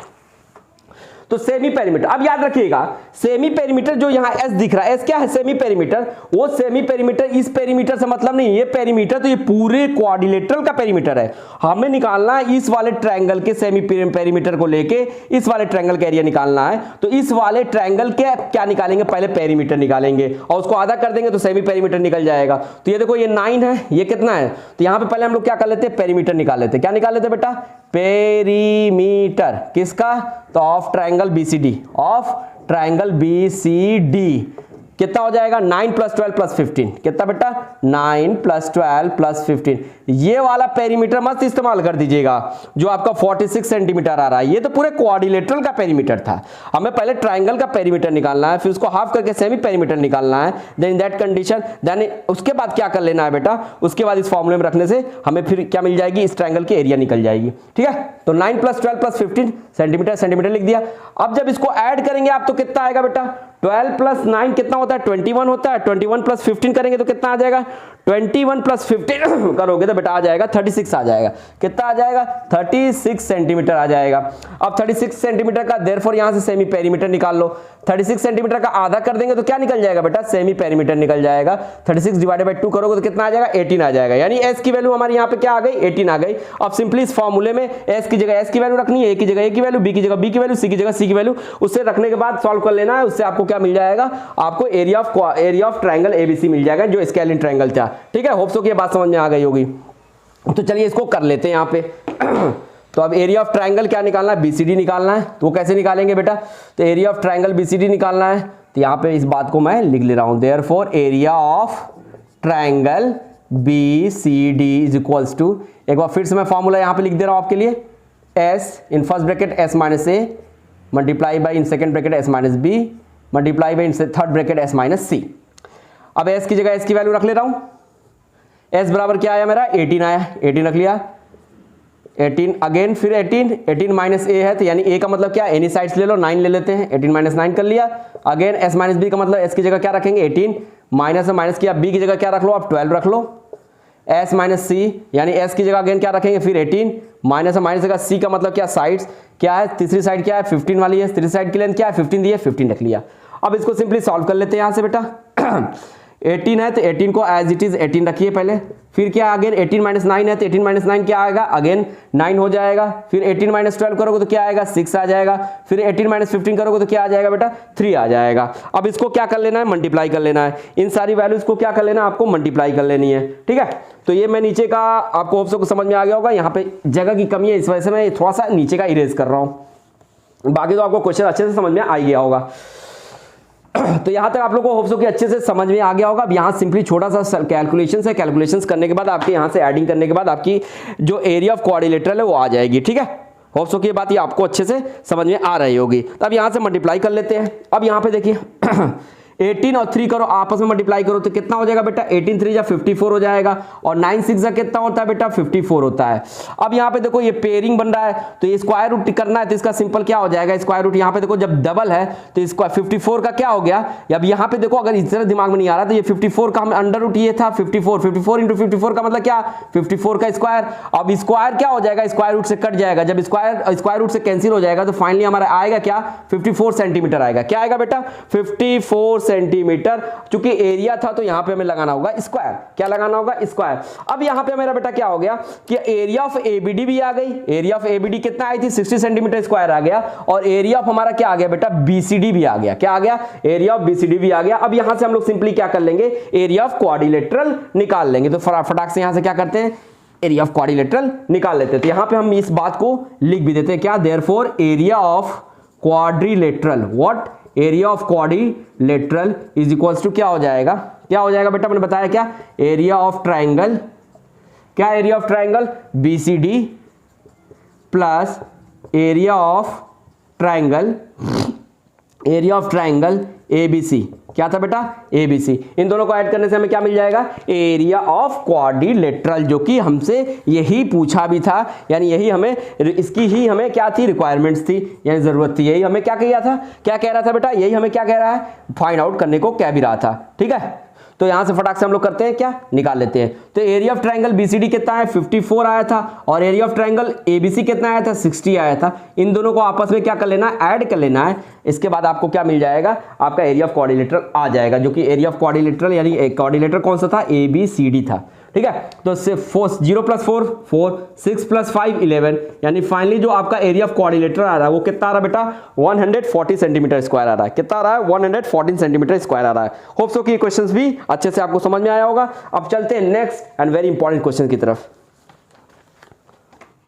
तो सेमी पेरीमीटर, अब याद रखिएगा सेमी पेरीमीटर जो यहां एस दिख रहा है, एस क्या है, सेमी पेरीमीटर। वो सेमी पेरीमीटर इस पेरीमीटर से मतलब नहीं, ये पेरीमीटर तो ये पूरे क्वाड्रिलेटरल का पेरीमीटर है। हमें निकालना है इस वाले ट्रायंगल के सेमी पेरीमीटर को लेके इस वाले ट्रायंगल का एरिया निकालना है। तो इस वाले ट्रायंगल के क्या निकालेंगे, पहले पेरीमीटर निकालेंगे और उसको आधा कर देंगे तो सेमी पेरीमीटर निकल जाएगा। तो ये देखो ये 9 है, ये कितना है, तो यहां पे पहले हम लोग क्या कर लेते हैं, पेरीमीटर निकाल लेते हैं। क्या निकाल लेते बेटा, पेरीमीटर किसका, तो of triangle BCD, of triangle BCD कितना हो जाएगा, 9 + 12 + 15 कितना बेटा, 9 + 12 + 15। ये वाला पेरीमीटर मत इस्तेमाल कर दीजिएगा जो आपका 46 सेंटीमीटर आ रहा है, ये तो पूरे क्वाड्रिलेटरल का पेरीमीटर था। हमें पहले ट्रायंगल का पेरीमीटर निकालना है, फिर उसको हाफ करके सेमी पेरीमीटर निकालना है। Then in that condition then उसके बाद क्या कर लेना है बेटा, उसके बाद इस फॉर्मूले में रखने से हमें फिर क्या मिल जाएगी, इस ट्रायंगल की एरिया निकल जाएगी। ठीक है, तो 9 + 12 + 15 सेंटीमीटर लिख दिया। अब जब इसको ऐड करेंगे आप तो कितना आएगा बेटा, 12 + 9 कितना होता है, 21 होता है। 21 + 15 करेंगे तो कितना आ जाएगा, 21 + 15 करोगे तो बेटा आ जाएगा 36 आ जाएगा। कितना आ जाएगा, 36 सेंटीमीटर आ जाएगा। अब 36 सेंटीमीटर का देयरफॉर यहां से सेमी पेरीमीटर निकाल लो। 36 सेंटीमीटर का आधा कर देंगे तो क्या निकल जाएगा बेटा, सेमी पेरीमीटर निकल जाएगा। 36 / 2 करोगे तो कितना आ जाएगा, 18 आ जाएगा। यानी एस की वैल्यू हमारी यहाँ पे क्या आ गई, 18 आ गई। अब सिंपली इस फॉर्मूले में एस की जगह एस की वैल्यू रखनी है, ए की जगह ए की वैल्यू, बी की जगह बी की वैल्यू, सी की जगह सी की वैल्यू, उससे रखने के बाद सॉल्व कर लेना है। उससे आपको क्या मिल जाएगा, आपको एरिया ऑफ ट्रायंगल एबीसी मिल जाएगा जो स्केलिन ट्रायंगल था। ठीक है, होप सो कि ये बात समझ में आ गई होगी। तो चलिए इसको कर लेते हैं यहाँ पे। तो अब एरिया ऑफ ट्रायंगल क्या निकालना है, बीसीडी निकालना है। तो वो कैसे निकालेंगे बेटा, तो एरिया ऑफ ट्रायंगल बीसीडी निकालना है। तो यहाँ पे इस बात को मैं लिख ले रहा हूं, therefore area of triangle BCD is equals to, एक बार फिर से मैं फॉर्मूला यहाँ पे लिख दे रहा हूं आपके लिए, S in first bracket S minus A multiply by in second bracket S minus B multiply by in third bracket S minus C. अब एस की जगह एस की वैल्यू रख ले रहा हूं, एस बराबर क्या आया मेरा, 18 आया, 18 रख लिया। 18 अगेन फिर 18 माइनस ए है तो यानी ए का मतलब क्या, एनी साइड्स ले लो, 9 ले लेते हैं, 18 - 9 कर लिया। अगेन एस माइनस बी का मतलब एस की जगह क्या रखेंगे, 18 माइनस माइनस किया, बी की जगह क्या रख लो, अब 12 रख लो। एस माइनस सी यानी एस की जगह अगेन क्या रखेंगे, फिर 18 माइनस जगह सी का मतलब क्या, साइड्स क्या है, तीसरी साइड क्या है 15 वाली है, तीसरी साइड की लेंथ क्या है 15 दी है, 15 रख लिया। अब इसको सिंपली सॉल्व कर लेते हैं यहाँ से बेटा। 18 है तो 18 को एज इट इज 18 रखिए पहले, फिर क्या अगेन 18 - 9 है तो 18 - 9 क्या आएगा, अगेन 9 हो जाएगा। फिर 18 - 12 करोगे तो क्या आएगा, 6 आ जाएगा। फिर 18 - 15 करोगे तो क्या आ जाएगा बेटा, 3 आ जाएगा। अब इसको क्या कर लेना है, मल्टीप्लाई कर लेना है। इन सारी वैल्यूज को क्या कर लेना है, आपको मल्टीप्लाई कर लेनी है। ठीक है, तो ये मैं नीचे का आपको होप सो समझ में आ गया होगा, यहाँ पे जगह की कमी है इस वजह से मैं थोड़ा सा नीचे का इरेज कर रहा हूँ, बाकी तो आपको क्वेश्चन अच्छे से समझ में आ गया होगा। तो यहां तक आप लोगों को होप सो कि अच्छे से समझ में आ गया होगा। अब यहां सिंपली छोटा सा कैलकुलेशंस है, कैलकुलेशंस करने के बाद आपके यहां से एडिंग करने के बाद आपकी जो एरिया ऑफ क्वाड्रिलेटरल है वो आ जाएगी। ठीक है, होप सो कि ये बात ये आपको अच्छे से समझ में आ रही होगी। तो अब यहां से मल्टीप्लाई कर लेते हैं। अब यहां पे देखिए 18 और 3 करो, आपस में मल्टीप्लाई करो तो कितना हो जाएगा बेटा, 18 3 54 हो जाएगा, और 9 6 कितना होता है बेटा, 54 होता है। अब यहाँ पे देखो ये पेयरिंग बन रहा है तो ये स्क्वायर रूट करना है तो इसका सिंपल क्या हो जाएगा, स्क्वायर रूट यहाँ पे देखो जब डबल है तो इसका 54 का क्या हो गया। अब यहाँ पे देखो अगर इस तरह दिमाग में नहीं आ रहा तो ये 54 का हम अंडर रूट ये था 54 × 54 का मतलब क्या, 54 का स्क्वायर। अब स्क्वायर क्या हो जाएगा, स्क्वायर रूट से कट जाएगा, जब स्क्वायर रूट से कैंसिल हो जाएगा तो फाइनली हमारा आएगा क्या, 54 सेंटीमीटर आएगा। क्या आएगा बेटा, 54 सेंटीमीटर। चूंकि एरिया था तो यहां पे हमें लगाना होगा स्क्वायर, क्या लगाना होगा, स्क्वायर। अब यहां पे मेरा बेटा क्या हो गया कि एरिया ऑफ एबीडी भी आ गई, एरिया ऑफ एबीडी कितना आई थी 60 सेंटीमीटर स्क्वायर आ गया, और एरिया ऑफ हमारा क्या आ गया बेटा, बीसीडी भी आ गया। क्या आ गया, एरिया ऑफ बीसीडी भी आ गया। अब यहां से हम लोग सिंपली क्या कर लेंगे, एरिया ऑफ क्वाड्रिलेटरल निकाल लेंगे। तो फटाक से यहां से क्या करते हैं, एरिया ऑफ क्वाड्रिलेटरल निकाल लेते हैं। तो यहां पे हम इस बात को लिख भी देते हैं क्या, therefore area of quadrilateral, what, area of quadrilateral is equals to क्या हो जाएगा, क्या हो जाएगा बेटा, मैंने बताया क्या, एरिया ऑफ ट्राइंगल, क्या area of triangle BCD plus area of triangle ABC, क्या था बेटा, ABC। इन दोनों को ऐड करने से हमें क्या मिल जाएगा, एरिया ऑफ क्वाड्रिलेटरल, जो कि हमसे यही पूछा भी था, यानी यही हमें, इसकी ही हमें क्या थी, रिक्वायरमेंट्स थी, यानी जरूरत थी, यही हमें क्या किया था, क्या कह रहा था बेटा, यही हमें क्या कह रहा है, फाइंड आउट करने को कह भी रहा था। ठीक है, तो यहां से फटाक से हम लोग करते हैं क्या, निकाल लेते हैं। तो एरिया ऑफ ट्रायंगल BCD कितना है, 54 आया था, और एरिया ऑफ ट्रायंगल ABC कितना आया था, 60 आया था। इन दोनों को आपस में क्या कर लेना है, ऐड कर लेना है। इसके बाद आपको क्या मिल जाएगा, आपका एरिया ऑफ क्वाड्रिलेटरल आ जाएगा, जो कि एरिया ऑफ क्वाड्रिलेटरल यानी क्वाड्रिलेटरल कौन सा था, ABCD था। ठीक है, तो 0 + 4 4, 6 + 5 11, यानी फाइनली जो आपका एरिया ऑफ क्वाड्रिलेटरल आ रहा है वो कितना आ रहा है बेटा, 140 सेंटीमीटर स्क्वायर आ रहा है। कितना आ रहा है, 114 सेंटीमीटर स्क्वायर आ रहा है। होप सो कि ये क्वेश्चंस भी अच्छे से आपको समझ में आया होगा। अब चलते हैं next and very important question की तरफ।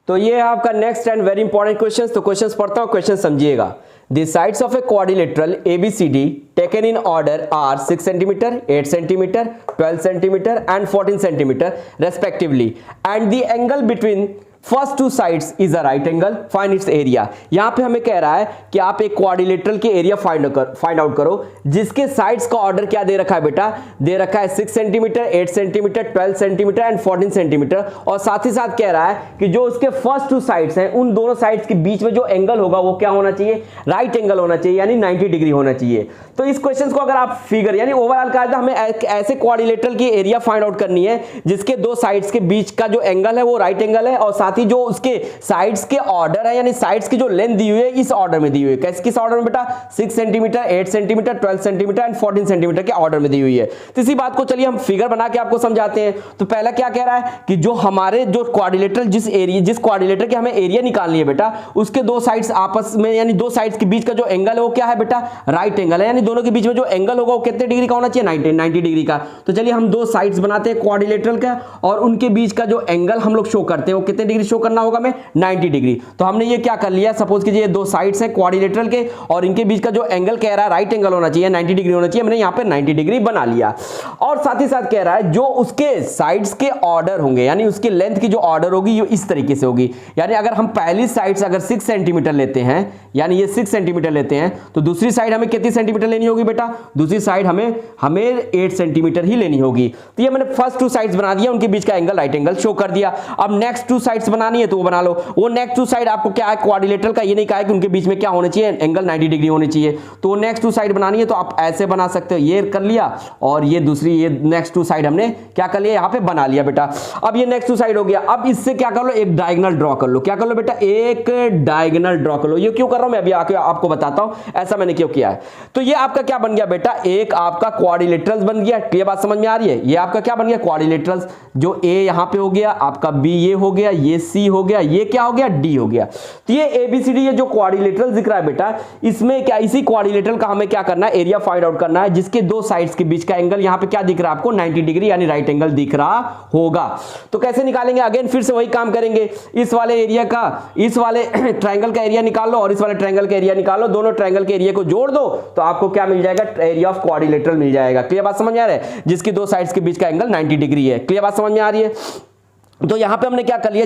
तो ये है आपका next and very important question. तो क्वेश्चन पढ़ता हूं, क्वेश्चन समझिएगा। The sides of a quadrilateral ABCD taken in order are 6 cm, 8 cm, 12 cm and 14 cm respectively, and the angle between first two sides is a right angle, find its area. यहां पे हमें कह रहा है कि आप एक क्वाड्रिलेटरल के एरिया फाइंड आउट करो, जिसके साइड्स का ऑर्डर क्या दे रखा है बेटा, दे रखा है 6 centimetre, 8 centimetre, 12 centimetre and 14 centimetre, और साथ ही साथ कह रहा है कि जो उसके फर्स्ट टू साइड्स हैं उन दोनों साइड्स के बीच में जो एंगल होगा वो क्या होना चाहिए, राइट एंगल होना चाहिए, यानी 90 डिग्री होना चाहिए। तो इस क्वेश्चन को अगर आप फिगर यानी ओवरऑल कहा जाए, हमें ऐसे क्वाड्रिलेटरल की एरिया फाइंड आउट करनी है जिसके दो साइड्स के बीच का जो एंगल है वो राइट एंगल है, और साथ ही जो उसके साइड्स के ऑर्डर है, यानी साइड्स की जो लेंथ दी हुई है इस ऑर्डर में दी हुई है। कैसे, किस ऑर्डर में बेटा, 6 centimetre, 8 centimetre, 12 centimetre and 14 centimetre के ऑर्डर में दी हुई है। तो इसी बात को चलिए हम फिगर बना के आपको समझाते हैं। तो पहला क्या कह रहा है कि जो हमारे जो क्वाड्रिलेटरल जिस क्वाड्रिलेटर के हमें एरिया निकालनी है बेटा, उसके दो साइड्स आपस में यानी दो साइड्स के बीच का जो एंगल है वो क्या है बेटा, राइट एंगल है, यानी दोनों के बीच में जो एंगल होगा वो कितने डिग्री का होना चाहिए, 90 डिग्री का। तो चलिए हम दो साइड्स बनाते हैं क्वाड्रिलेटरल का, और उनके बीच का जो एंगल हम लोग शो करते हैं वो कितने डिग्री शो करना होगा, हमें 90 डिग्री। तो हमने ये क्या कर लिया, सपोज कीजिए दो साइड्स हैं क्वाड्रिलेटरल के और इनके बीच का जो एंगल कह रहा है राइट एंगल होना चाहिए, 90 डिग्री होना चाहिए, मैंने यहां पे 90 डिग्री बना लिया। और साथ ही साथ कह रहा है जो उसके साइड्स के ऑर्डर होंगे, यानी उसकी लेंथ की जो ऑर्डर होगी वो इस तरीके से होगी। यानी अगर हम पहली साइड से अगर 6 सेंटीमीटर लेते हैं, यानी ये 6 सेंटीमीटर लेते हैं, तो दूसरी साइड हमें कितनी सेंटीमीटर लेनी होगी बेटा, दूसरी साइड हमें 8 सेंटीमीटर ही लेनी होगी। तो ये मैंने फर्स्ट टू साइड्स बना दिया, उनके बीच का एंगल राइट एंगल शो कर दिया। अब नेक्स्ट टू साइड्स बनानी है तो वो बना लो। वो नेक्स्ट टू साइड आपको क्या है, क्वाड्रिलेटरल का ये नहीं कहा है कि उनके बीच में क्या होना चाहिए, एंगल 90 डिग्री होनी चाहिए। तो नेक्स्ट टू साइड बनानी है तो आप ऐसे बना सकते हो, ये कर लिया, और ये दूसरी ये नेक्स्ट टू साइड हमने क्या कर लिया, यहां पे बना लिया बेटा। अब ये नेक्स्ट टू साइड हो गया। अब इससे क्या कर लो, एक डायगोनल ड्रॉ कर लो। क्या कर लो बेटा, एक डायगोनल ड्रॉ कर लो। ये क्यों कर रहा हूं मैं, अभी आके आपको बताता हूं ऐसा मैंने क्यों किया है। तो ये आपका क्या बन गया बेटा, एक आपका क्वाड्रिलेटरल बन गया। क्लियर बात समझ में आ रही है, ये आपका क्या बन गया, क्वाड्रिलेटरल। जो ए यहां पे हो गया, आपका बी ये हो गया, ये सी हो गया, ये क्या हो गया, डी हो गया। तो ये एबीसीडी ये जो क्वाड्रिलेटरल दिख रहा है बेटा, इसमें क्या, इसी क्वाड्रिलेटरल का हमें क्या करना है, एरिया फाइंड आउट करना है, जिसके दो साइड्स के बीच का एंगल यहां पे क्या दिख रहा है आपको, 90 डिग्री यानी राइट एंगल दिख रहा होगा। तो कैसे निकालेंगे, अगेन फिर से वही काम करेंगे। इस वाले एरिया का, इस वाले ट्रायंगल का एरिया निकाल लो और इस वाले ट्रायंगल का एरिया निकाल लो, दोनों ट्रायंगल के एरिया को जोड़ दो तो आपको क्या मिल जाएगा, एरिया ऑफ क्वाड्रिलेटरल मिल जाएगा। क्लियर बात समझ में आ रहा है, जिसकी दो साइड्स के बीच का एंगल 90 डिग्री है। क्लियर बात समझ में आ रही है। तो यहां पे हमने क्या कर लिया,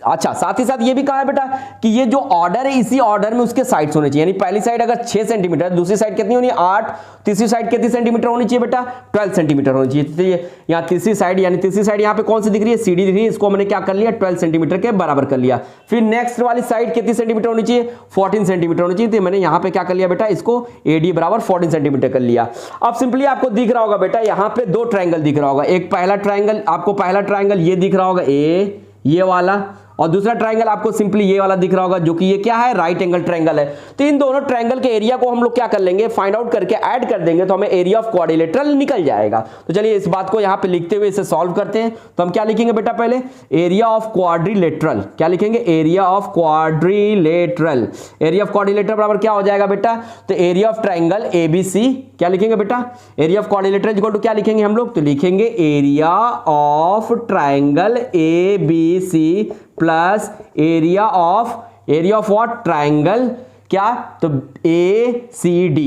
अच्छा साथ ही साथ ये भी कहा है बेटा कि ये जो ऑर्डर है इसी ऑर्डर में उसके साइड्स होने चाहिए। यानी पहली साइड अगर 6 सेंटीमीटर, दूसरी साइड कितनी होनी है 8, तीसरी साइड कितनी सेंटीमीटर होनी चाहिए बेटा, 12 सेंटीमीटर होनी चाहिए। तो यहाँ तीसरी साइड, यानी तीसरी साइड यहाँ पे कौन सी दिख रही है, सीडी दिख रही है, इसको हमने क्या कर लिया 12 सेंटीमीटर के बराबर कर लिया। फिर नेक्स्ट वाली साइड कितनी सेंटीमीटर होनी चाहिए, 14 सेंटीमीटर होनी चाहिए। तो मैंने यहाँ पे क्या कर लिया बेटा, इसको एडी बराबर 14 सेंटीमीटर कर लिया। अब सिंपली आपको दिख रहा होगा बेटा, यहाँ पे दो ट्रायंगल दिख रहा होगा। एक पहला ट्रायंगल, आपको पहला ट्रायंगल ये दिख रहा होगा ए, ये वाला, और दूसरा ट्रायंगल आपको सिंपली ये वाला दिख रहा होगा, जो कि ये क्या है, राइट एंगल ट्रायंगल है। तो इन दोनों ट्रायंगल के एरिया को हम लोग क्या कर लेंगे, फाइंड आउट करके ऐड कर देंगे तो हमें एरिया ऑफ क्वाड्रिलेटरल निकल जाएगा। तो चलिए इस बात को यहां पे लिखते हुए इसे सॉल्व करते हैं। तो हम क्या लिखेंगे बेटा, पहले एरिया ऑफ क्वाड्रिलेटरल, क्या लिखेंगे, area of quadrilateral. Area of quadrilateral बराबर क्या हो जाएगा बेटा, तो एरिया ऑफ ट्रायंगल एबीसी, क्या लिखेंगे बेटा, area of quadrilateral equal to क्या लिखेंगे हम लोग, तो लिखेंगे area of triangle ABC plus area of what, triangle क्या, तो ACD,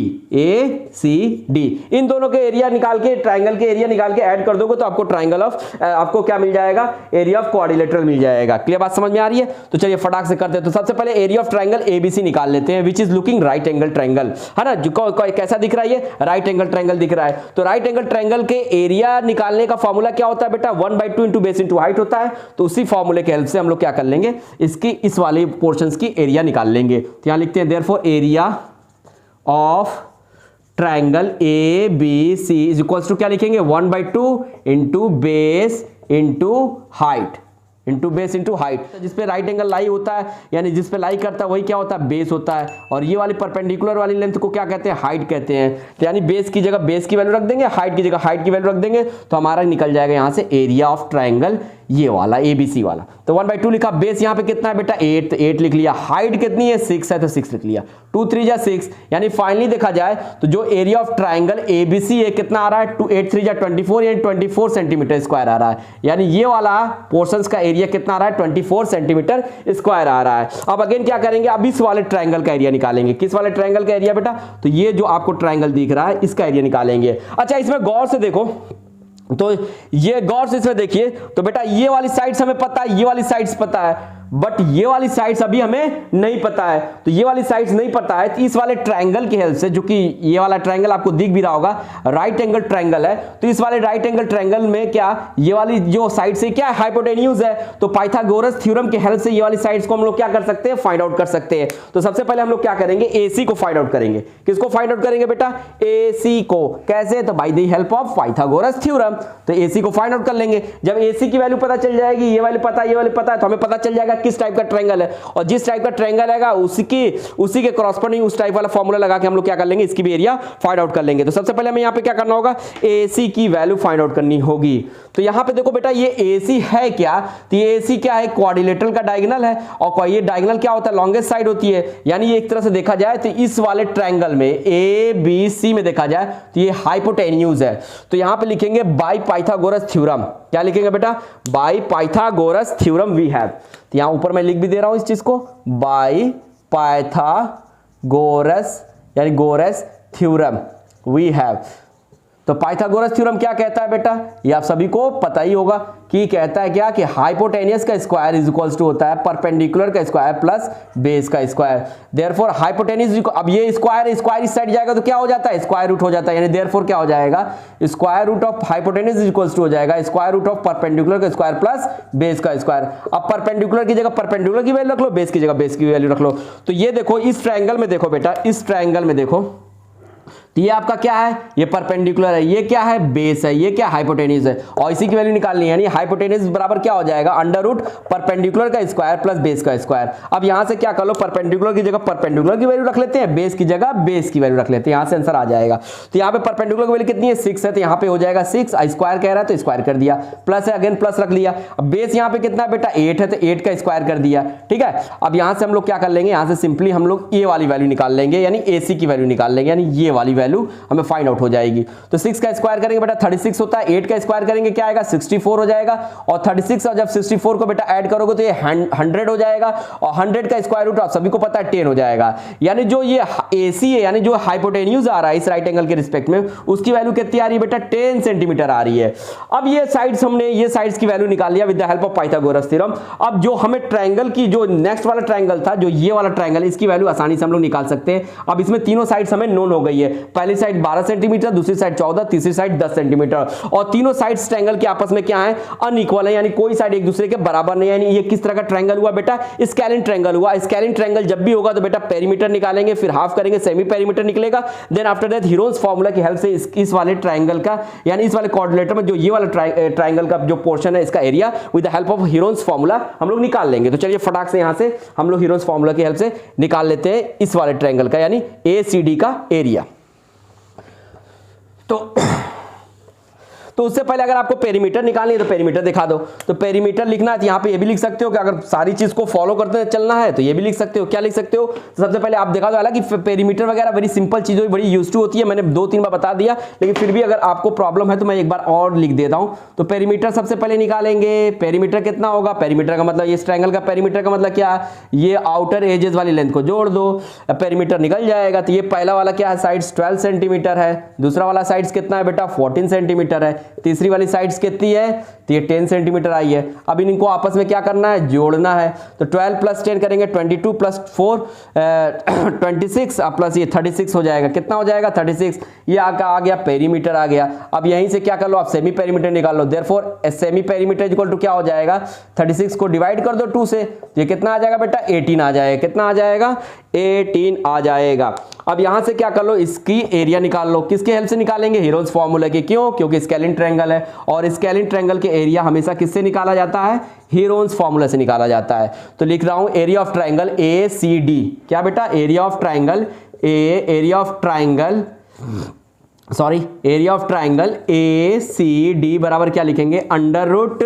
इन दोनों के एरिया निकाल के, ट्राइंगल के एरिया निकाल के ऐड कर दोगे तो आपको ट्राइंगल ऑफ, आपको क्या मिल जाएगा, एरिया ऑफ क्वाड्रिलेटरल मिल जाएगा। क्लियर बात समझ में आ रही है? तो चलिए फटाक से करते हैं। तो सबसे पहले एरिया ऑफ ट्राइंगल ABC निकाल लेते हैं, which is looking right angle triangle, है ना, जो कैसा दिख रहा है, ये राइट एंगल ट्राइंगल दिख रहा है। तो राइट एंगल ट्राइंगल के एरिया निकालने का फॉर्मूला क्या होता है बेटा, 1/2 इंटू बेस इंटू हाइट होता है। तो उसी फॉर्मूले के हेल्प से हम लोग क्या कर लेंगे, इसकी इस वाले पोर्शंस की एरिया निकाल लेंगे। तो यहां लिखते हैं therefore area of triangle ABC is equals to क्या लिखेंगे, 1/2 into base into height, into base into height. जिस पे राइट एंगल लाई होता है, यानी जिस पे लाई करता है वही क्या होता है, बेस होता है। और ये वाली परपेंडिकुलर वाली लेंथ को क्या कहते हैं, हाइट कहते हैं। तो यानी बेस की जगह बेस की वैल्यू रख देंगे, हाइट की जगह हाइट की वैल्यू रख देंगे, तो हमारा निकल जाएगा यहां से एरिया ऑफ ट्राइंगल, ये वाला ABC वाला। तो 1/2 लिखा, बेस यहां पे कितना है बेटा 8, तो 8 लिख लिया। हाइट कितनी है 6 है, तो 6 लिख लिया। 2 3 जा 6, यानी फाइनली देखा जाए तो जो एरिया ऑफ ट्राइंगल ABC है कितना आ रहा है, 8 3 जा 24, यानी 24 सेंटीमीटर स्क्वायर आ रहा है। यानी ये वाला पोर्शंस का एरिया कितना आ रहा है, 24 सेंटीमीटर स्क्वायर आ रहा है। अब अगेन क्या करेंगे, अब इस वाले ट्राइंगल का एरिया निकालेंगे। किस वाले ट्राइंगल का एरिया बेटा, तो ये जो आपको ट्राइंगल दिख रहा है इसका एरिया निकालेंगे। अच्छा इसमें गौर से देखो, तो ये गौर से इसमें देखिए, तो बेटा ये वाली साइड्स हमें पता है, ये वाली साइड्स पता है, बट ये वाली साइड्स अभी हमें नहीं पता है। तो ये वाली साइड्स नहीं पता है, तो इस वाले ट्रायंगल की हेल्प से, जो कि ये वाला ट्रायंगल आपको दिख भी रहा होगा, राइट एंगल ट्रायंगल है, तो इस वाले राइट एंगल ट्रायंगल में क्या, ये वाली जो साइड से क्या है, हाइपोटेन्यूज है। तो पाइथागोरस थ्योरम की हेल्प से ये वाली साइड्स को हम लोग क्या कर सकते हैं, फाइंड आउट कर सकते हैं। तो सबसे पहले हम लोग क्या करेंगे, AC को फाइंड आउट करेंगे। किसको फाइंड आउट करेंगे बेटा, AC को। कैसे, तो by the help of Pythagoras theorem. तो AC को फाइंड आउट कर लेंगे। जब AC की वैल्यू पता चल जाएगी, ये वाली पता है, ये वाली पता है, तो हमें पता चल जाएगा किस टाइप का ट्रायंगल है, और जिस टाइप का ट्रायंगल आएगा उसी के कॉरस्पॉन्डिंग उस टाइप वाला फॉर्मूला लगा के हम लोग क्या कर लेंगे, इसकी भी एरिया फाइंड आउट कर लेंगे। तो सबसे पहले हमें यहां पे क्या करना होगा, AC की वैल्यू फाइंड आउट करनी होगी। तो यहां पे देखो बेटा ये AC है क्या, तो ये AC क्या है, क्वाड्रिलेटरल का डायगोनल है, और ये डायगोनल क्या होता है, लॉन्गेस्ट साइड होती है। यानी ये एक तरह से देखा जाए तो इस वाले ट्रायंगल में ABC में देखा जाए तो ये हाइपोटेन्यूज है। तो यहां पे लिखेंगे बाय पाइथागोरस थ्योरम। क्या लिखेंगे बेटा, by Pythagoras theorem we have. तो यहां ऊपर मैं लिख भी दे रहा हूं इस चीज को, बाय पाइथागोरस यानी गोरस थ्योरम वी हैव। तो पाइथागोरस थ्योरम क्या कहता है बेटा, ये आप सभी को पता ही होगा कि कहता है क्या, कि हाइपोटेनियस का स्क्वायर इज इक्वल्स टू होता है परपेंडिकुलर का स्क्वायर प्लस बेस का स्क्वायर। देयरफॉर हाइपोटेनियस, अब ये स्क्वायर इस साइड जाएगा तो क्या हो जाता है, स्क्वायर रूट हो जाता है। यानी देयरफॉर क्या हो जाएगा, square root of hypotenuse is equals to हो जाएगा स्क्वायर रूट ऑफ परपेंडिकुलर का स्क्वायर प्लस बेस का स्क्वायर। अब परपेंडिकुलर की जगह परपेंडिकुलर की वैल्यू रख लो, बेस की जगह बेस की वैल्यू रख लो। तो ये देखो इस ट्रायंगल में देखो बेटा, इस ट्रायंगल में देखो, तो ये आपका क्या है, ये परपेंडिकुलर है, ये क्या है, बेस है, ये क्या हाइपोटेन्यूज है, और इसी की वैल्यू निकालनी है। यानी हाइपोटेन्यूज बराबर क्या हो जाएगा, अंडर रूट परपेंडिकुलर का स्क्वायर प्लस बेस का स्क्वायर। अब यहां से क्या कर लो, परपेंडिकुलर की जगह परपेंडिकुलर की वैल्यू रख लेते हैं, बेस की जगह बेस की वैल्यू रख लेते हैं, यहां से आंसर आ जाएगा। तो यहां पे परपेंडिकुलर की वैल्यू कितनी है, 6 है, तो यहां पे हो जाएगा 6, स्क्वायर कह रहा है तो स्क्वायर कर दिया, प्लस है अगेन प्लस रख लिया। अब बेस यहां पे कितना है बेटा, 8 है, तो 8 का स्क्वायर कर दिया। ठीक है, अब यहां से हम लोग क्या कर लेंगे, यहां से सिंपली हम लोग ये वाली वैल्यू निकाल लेंगे, यानी AC की वैल्यू निकाल लेंगे, यानी ये वाली वैल्यू हमें फाइंड आउट हो जाएगी। तो 6 का स्क्वायर करेंगे बेटा 36 होता है, 8 का स्क्वायर करेंगे क्या आएगा, 64 हो जाएगा, और 36 और जब 64 को बेटा ऐड करोगे तो ये 100 हो जाएगा, और 100 का स्क्वायर रूट आप सभी को पता है 10 हो जाएगा। यानी जो ये AC है, यानी जो हाइपोटेन्यूज आ रहा है इस राइट एंगल के रिस्पेक्ट में, उसकी वैल्यू कितनी आ रही है बेटा, 10 सेंटीमीटर आ रही है। अब ये साइड्स हमने ये साइड्स की वैल्यू निकाल लिया with the help of Pythagoras theorem. अब जो हमें ट्रायंगल की जो नेक्स्ट वाला ट्रायंगल था, जो ये वाला ट्रायंगल, इसकी वैल्यू आसानी से हम लोग निकाल सकते हैं। अब इसमें तीनों साइड्स हमें नोन हो गई है, पहली साइड 12 सेंटीमीटर, दूसरी साइड 14, तीसरी साइड 10 सेंटीमीटर, और तीनों साइड्स ट्रायंगल के आपस में क्या है, अनइक्वल है, यानी कोई साइड एक दूसरे के बराबर नहीं है। यानी ये किस तरह का ट्रायंगल हुआ बेटा, स्केलिन ट्रायंगल हुआ। स्केलिन ट्रायंगल जब भी होगा तो बेटा पेरीमीटर निकालेंगे, फिर हाफ करेंगे, सेमी पेरीमीटर निकलेगा, then after that Heron's formula की हेल्प से इस वाले ट्रायंगल का, यानी इस वाले क्वाड्रिलेटर में जो ये वाला ट्रायंगल का जो पोर्शन है, इसका area with the help of Heron's formula हम लोग निकाल लेंगे। तो चलिए फटाक से यहां से हम लोग हीरोन्स फार्मूला की हेल्प से निकाल लेते हैं इस वाले ट्रायंगल का, यानी ACD का एरिया। तो उससे पहले अगर आपको पेरीमीटर निकालनी है तो पेरीमीटर दिखा दो। तो पेरीमीटर लिखना है तो यहाँ पे ये भी लिख सकते हो कि अगर सारी चीज को फॉलो करते चलना है तो ये भी लिख सकते हो। क्या लिख सकते हो? तो सबसे पहले आप दिखा दो। हालांकि पेरीमीटर वगैरह बड़ी सिंपल चीज बड़ी यूज टू होती है, मैंने 2-3 बार बता दिया, लेकिन फिर भी अगर आपको प्रॉब्लम है तो मैं एक बार और लिख देता हूं। तो पेरीमीटर सबसे पहले निकालेंगे। पेरीमीटर कितना होगा? पेरीमीटर का मतलब, ये ट्रायंगल का पेरीमीटर का मतलब क्या है? ये आउटर एजेस वाली लेंथ को जोड़ दो, पेरीमीटर निकल जाएगा। तो ये पहला वाला क्या है? साइड्स 12 सेंटीमीटर है। दूसरा वाला साइड्स कितना है बेटा? 14 सेंटीमीटर है। तीसरी वाली साइड्स कितनी है? तो ये 10 सेंटीमीटर आई है। अब इनको आपस में क्या करना है? जोड़ना है। तो 12 प्लस 10 करेंगे 22 प्लस 4 26 प्लस ये 36 हो जाएगा। कितना हो जाएगा? 36। ये आ गया पेरीमीटर आ गया। अब यहीं से क्या कर लो आप? सेमी पेरीमीटर निकाल लो। Therefore semi perimeter equal to क्या हो जाएगा? 36 को डिवाइड कर दो 2 से, ये कितना आ जाएगा बेटा? 18 आ जाएगा। कितना आ जाएगा? 18 आ जाएगा। अब यहां से क्या कर लो? इसकी एरिया निकाल लो। किसके हेल्प से निकालेंगे? हीरोन्स फार्मूला के। क्यों? क्योंकि स्केलिन ट्रायंगल है और स्केलिन ट्रायंगल के एरिया हमेशा किससे निकाला जाता है? हीरोन्स फार्मूला से निकाला जाता है। तो लिख रहा हूं एरिया ऑफ ट्रायंगल ACD। क्या बेटा? Area of triangle area of triangle ACD बराबर क्या लिखेंगे? Under root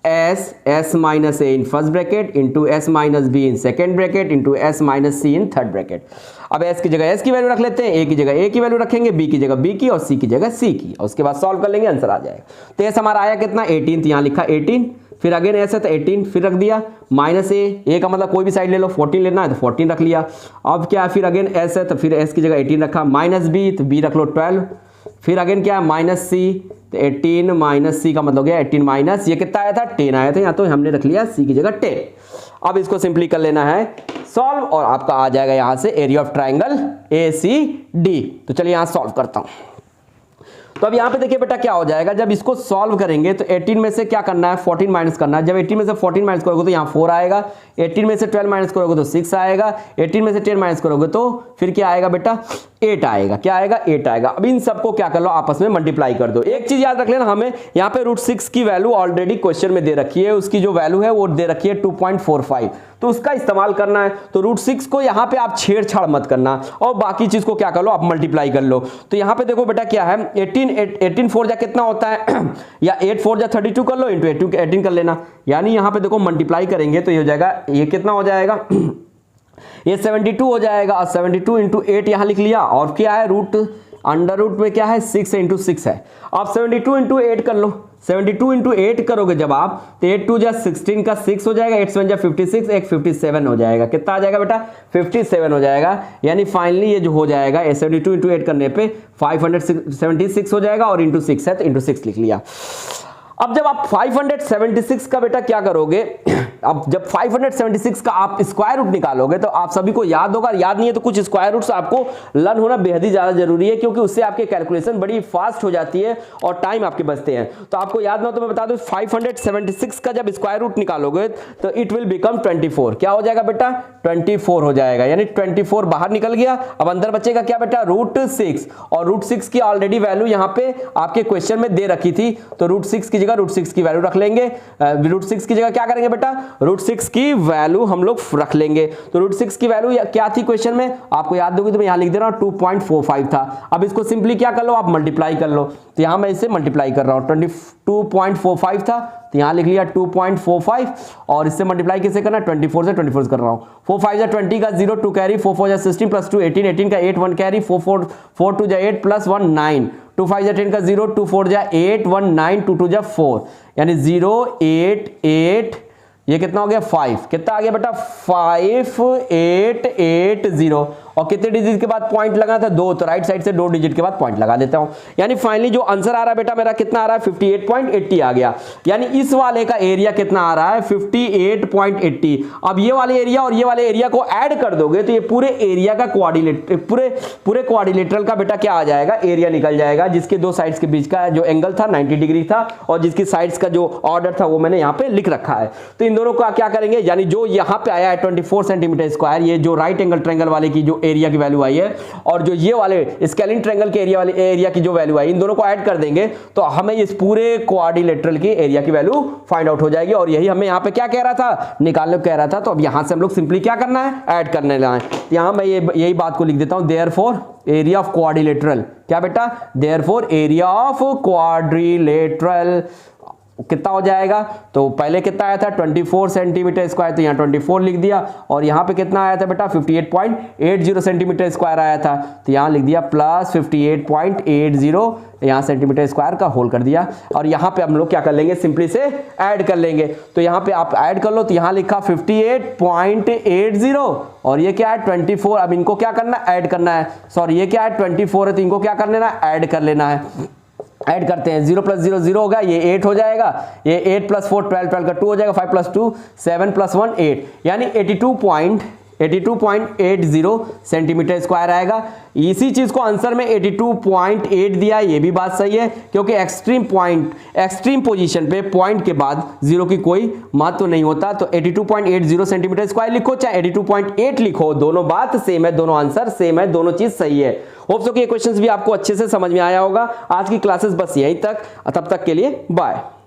S minus A in first bracket into S minus B in second bracket into S minus C in third bracket. अब S की जगह S की value रख लेते हैं, A की जगह A की वैल्यू रखेंगे, B की जगह B की और C की जगह C की, और उसके बाद सॉल्व कर लेंगे, आंसर आ जाएगा। तो S हमारा आया कितना? 18। यहाँ लिखा 18, फिर अगेन S है तो 18 फिर रख दिया, माइनस A का मतलब कोई भी साइड ले लो, 14 लेना है तो 14 रख लिया। अब क्या है? फिर अगेन S है तो फिर S की जगह 18 रखा, माइनस B तो B रख लो 12, फिर अगेन क्या है? माइनस C तो 18 माइनस C का मतलब गया 18 माइनस ये कितना आया था? 10 आया था। यहाँ तो हमने रख लिया C की जगह 10। अब इसको सिंपली कर लेना है सॉल्व और आपका आ जाएगा यहाँ से एरिया ऑफ ट्रायंगल ACD। तो चलिए यहाँ सॉल्व करता हूँ। तो अब यहाँ पे देखिए बेटा क्या हो जाएगा, जब इसको सॉल्व करेंगे तो 18 में से क्या करना है? 14 माइनस करना है। जब 18 में से 14 माइनस करोगे तो यहाँ 4 आएगा, 18 में से 12 माइनस करोगे तो 6 आएगा, 18 में से 10 माइनस करोगे तो फिर क्या आएगा बेटा? 8 आएगा। क्या आएगा? 8 आएगा। अब इन सबको क्या कर लो? आपस में मल्टीप्लाई कर दो। एक चीज याद रख लेना, हमें यहाँ पे √6 की वैल्यू ऑलरेडी क्वेश्चन में दे रखी है, उसकी जो वैल्यू है वो दे रखी है 2.45, तो उसका इस्तेमाल करना है। तो √6 को यहाँ पे आप छेड़छाड़ मत करना और बाकी चीज को क्या कर लो? आप मल्टीप्लाई कर लो। तो यहाँ पे देखो बेटा क्या है? 18 4 जा कितना होता है? या 8 4 जा 32 कर लो, इंटू 18 कर लेना। यानी यहाँ पे देखो मल्टीप्लाई करेंगे तो ये हो जाएगा, ये कितना हो जाएगा? ये 72 हो जाएगा। और 72 इंटू 8 यहाँ लिख लिया, और क्या है? रूट अंडर रूट में क्या है? 6 इंटू 6 है। आप 72 इंटू 8 कर लो। 72 इंटू 8 करोगे जब आप तो 8 2 जा 16 का 6 हो जाएगा, 8 7 जा 56, एक 57 हो जाएगा। कितना आ जाएगा बेटा? 57 हो जाएगा। यानी फाइनली ये जो हो जाएगा 72 इंटू 8 करने पे 576 हो जाएगा, और इंटू 6 है तो इंटू 6 लिख लिया। अब जब आप 576 का बेटा क्या करोगे? अब जब 576 का आप स्क्वायर रूट निकालोगे तो आप सभी को याद होगा, याद नहीं है तो कुछ स्क्वायर रूट्स आपको लर्न होना बेहद ही ज्यादा जरूरी है, क्योंकि उससे आपके कैलकुलेशन बड़ी फास्ट हो जाती है और टाइम आपके बचते हैं। तो आपको याद ना हो तो मैं बता दूं, 576 का जब स्क्वायर रूट निकालोगे तो इट विल बिकम 24। क्या हो जाएगा बेटा? 24 हो जाएगा। यानी 24 बाहर निकल गया। अब अंदर बचेगा क्या बेटा? √6, और √6 की ऑलरेडी वैल्यू यहाँ पे आपके क्वेश्चन में दे रखी थी, तो √6 की जगह √6 की वैल्यू रख लेंगे। √6 की जगह क्या करेंगे बेटा? √6 की वैल्यू हम लोग रख लेंगे। तो √6 की वैल्यू क्या थी क्वेश्चन में? आपको याद होगी तो मैं यहां लिख दे रहा हूं 2.45 था। अब इसको सिंपली क्या कर लो? आप मल्टीप्लाई कर लो। तो यहां मैं इसे मल्टीप्लाई कर रहा हूं, 2.45 था तो यहां लिख लिया 2.45, और इससे मल्टीप्लाई किसे करना? 24 से 24 कर रहा हूं। 4 5 जा 20 का 0 2 कैरी, 4 4 जा 16 प्लस 2 18, 18 का 8 1 कैरी, 4 2 जा 8 प्लस 1 9, 2 5 जा 10 का 0 2 4 जा 8 1 9 2 2 जा 4, यानी 0 8 8, ये कितना हो गया? 5। कितना आ गया बेटा? 5880। और कितने डिजिट के बाद पॉइंट लगाना था? 2, तो राइट साइड से 2 डिजिट के बाद पॉइंट लगा देता हूं। यानी फाइनली जो आंसर आ रहा है बेटा मेरा कितना आ रहा है? 58.80 आ गया। यानी इस वाले का एरिया कितना आ रहा है? 58.80। अब ये वाले एरिया और ये वाले एरिया को ऐड कर दोगे तो ये पूरे एरिया का कोऑर्डिनेट, पूरे कोऑर्डिनेटरल का बेटा क्या आ जाएगा? एरिया निकल जाएगा, जिसके दो साइड्स के बीच का जो एंगल था 90 डिग्री था, और जिसकी साइड्स का जो ऑर्डर था वो मैंने यहाँ पे लिख रखा है। तो इन दोनों का क्या करेंगे? यानी जो यहाँ पे आया है 24 सेंटीमीटर स्क्वायर, ये जो राइट एंगल ट्रायंगल वाले की जो एरिया की वैल्यू आई है और जो ये वाले स्केलिन ट्रायंगल के एरिया की जो वैल्यू आई, इन दोनों को ऐड कर देंगे तो हमें इस पूरे क्वाड्रिलेटरल की एरिया की वैल्यू फाइंड आउट हो जाएगी। और यही हमें यहाँ पे क्या कह रहा था, निकालने को कह रहा था। तो अब यहाँ से हम लोग सिंपली क्या करना है, ऐड करने लगा है। यहाँ मैं यही बात को लिख देता हूँ, देयरफॉर एरिया ऑफ क्वाड्रिलेटरल, क्या बेटा, देयरफॉर एरिया ऑफ क्वाड्रिलेटरल कितना हो जाएगा। तो पहले कितना आया था 24 सेंटीमीटर स्क्वायर, तो यहाँ 24 लिख दिया। और यहाँ पे कितना आया था बेटा 58.80 सेंटीमीटर स्क्वायर आया था, तो यहाँ लिख दिया प्लस 58.80 यहाँ सेंटीमीटर स्क्वायर का होल कर दिया। और यहाँ पे हम लोग क्या कर लेंगे, सिंपली से ऐड कर लेंगे। तो यहाँ पे आप ऐड कर लो, तो यहाँ लिखा 58.80 और ये क्या है 24। अब इनको क्या करना, ऐड करना है। सॉरी ये क्या है 24 है, तो इनको क्या कर लेना, ऐड कर लेना है। ऐड करते हैं, 0 + 0 0 होगा, ये 8 हो जाएगा, ये 8 + 4 12 12 का 2 हो जाएगा, 5 + 2 7 + 1 8, यानी 82.80 सेंटीमीटर स्क्वायर आएगा। इसी चीज को आंसर में 82.8 दिया, ये भी बात सही है, क्योंकि एक्सट्रीम पोजीशन पे पॉइंट के बाद 0 की कोई महत्व नहीं होता। तो 82.80 सेंटीमीटर स्क्वायर लिखो चाहे 82.8 लिखो, दोनों बात सेम है, दोनों आंसर सेम है, दोनों चीज सही है। होप सो कि ये क्वेश्चंस भी आपको अच्छे से समझ में आया होगा। आज की क्लासेस बस यहीं तक, तब तक के लिए बाय।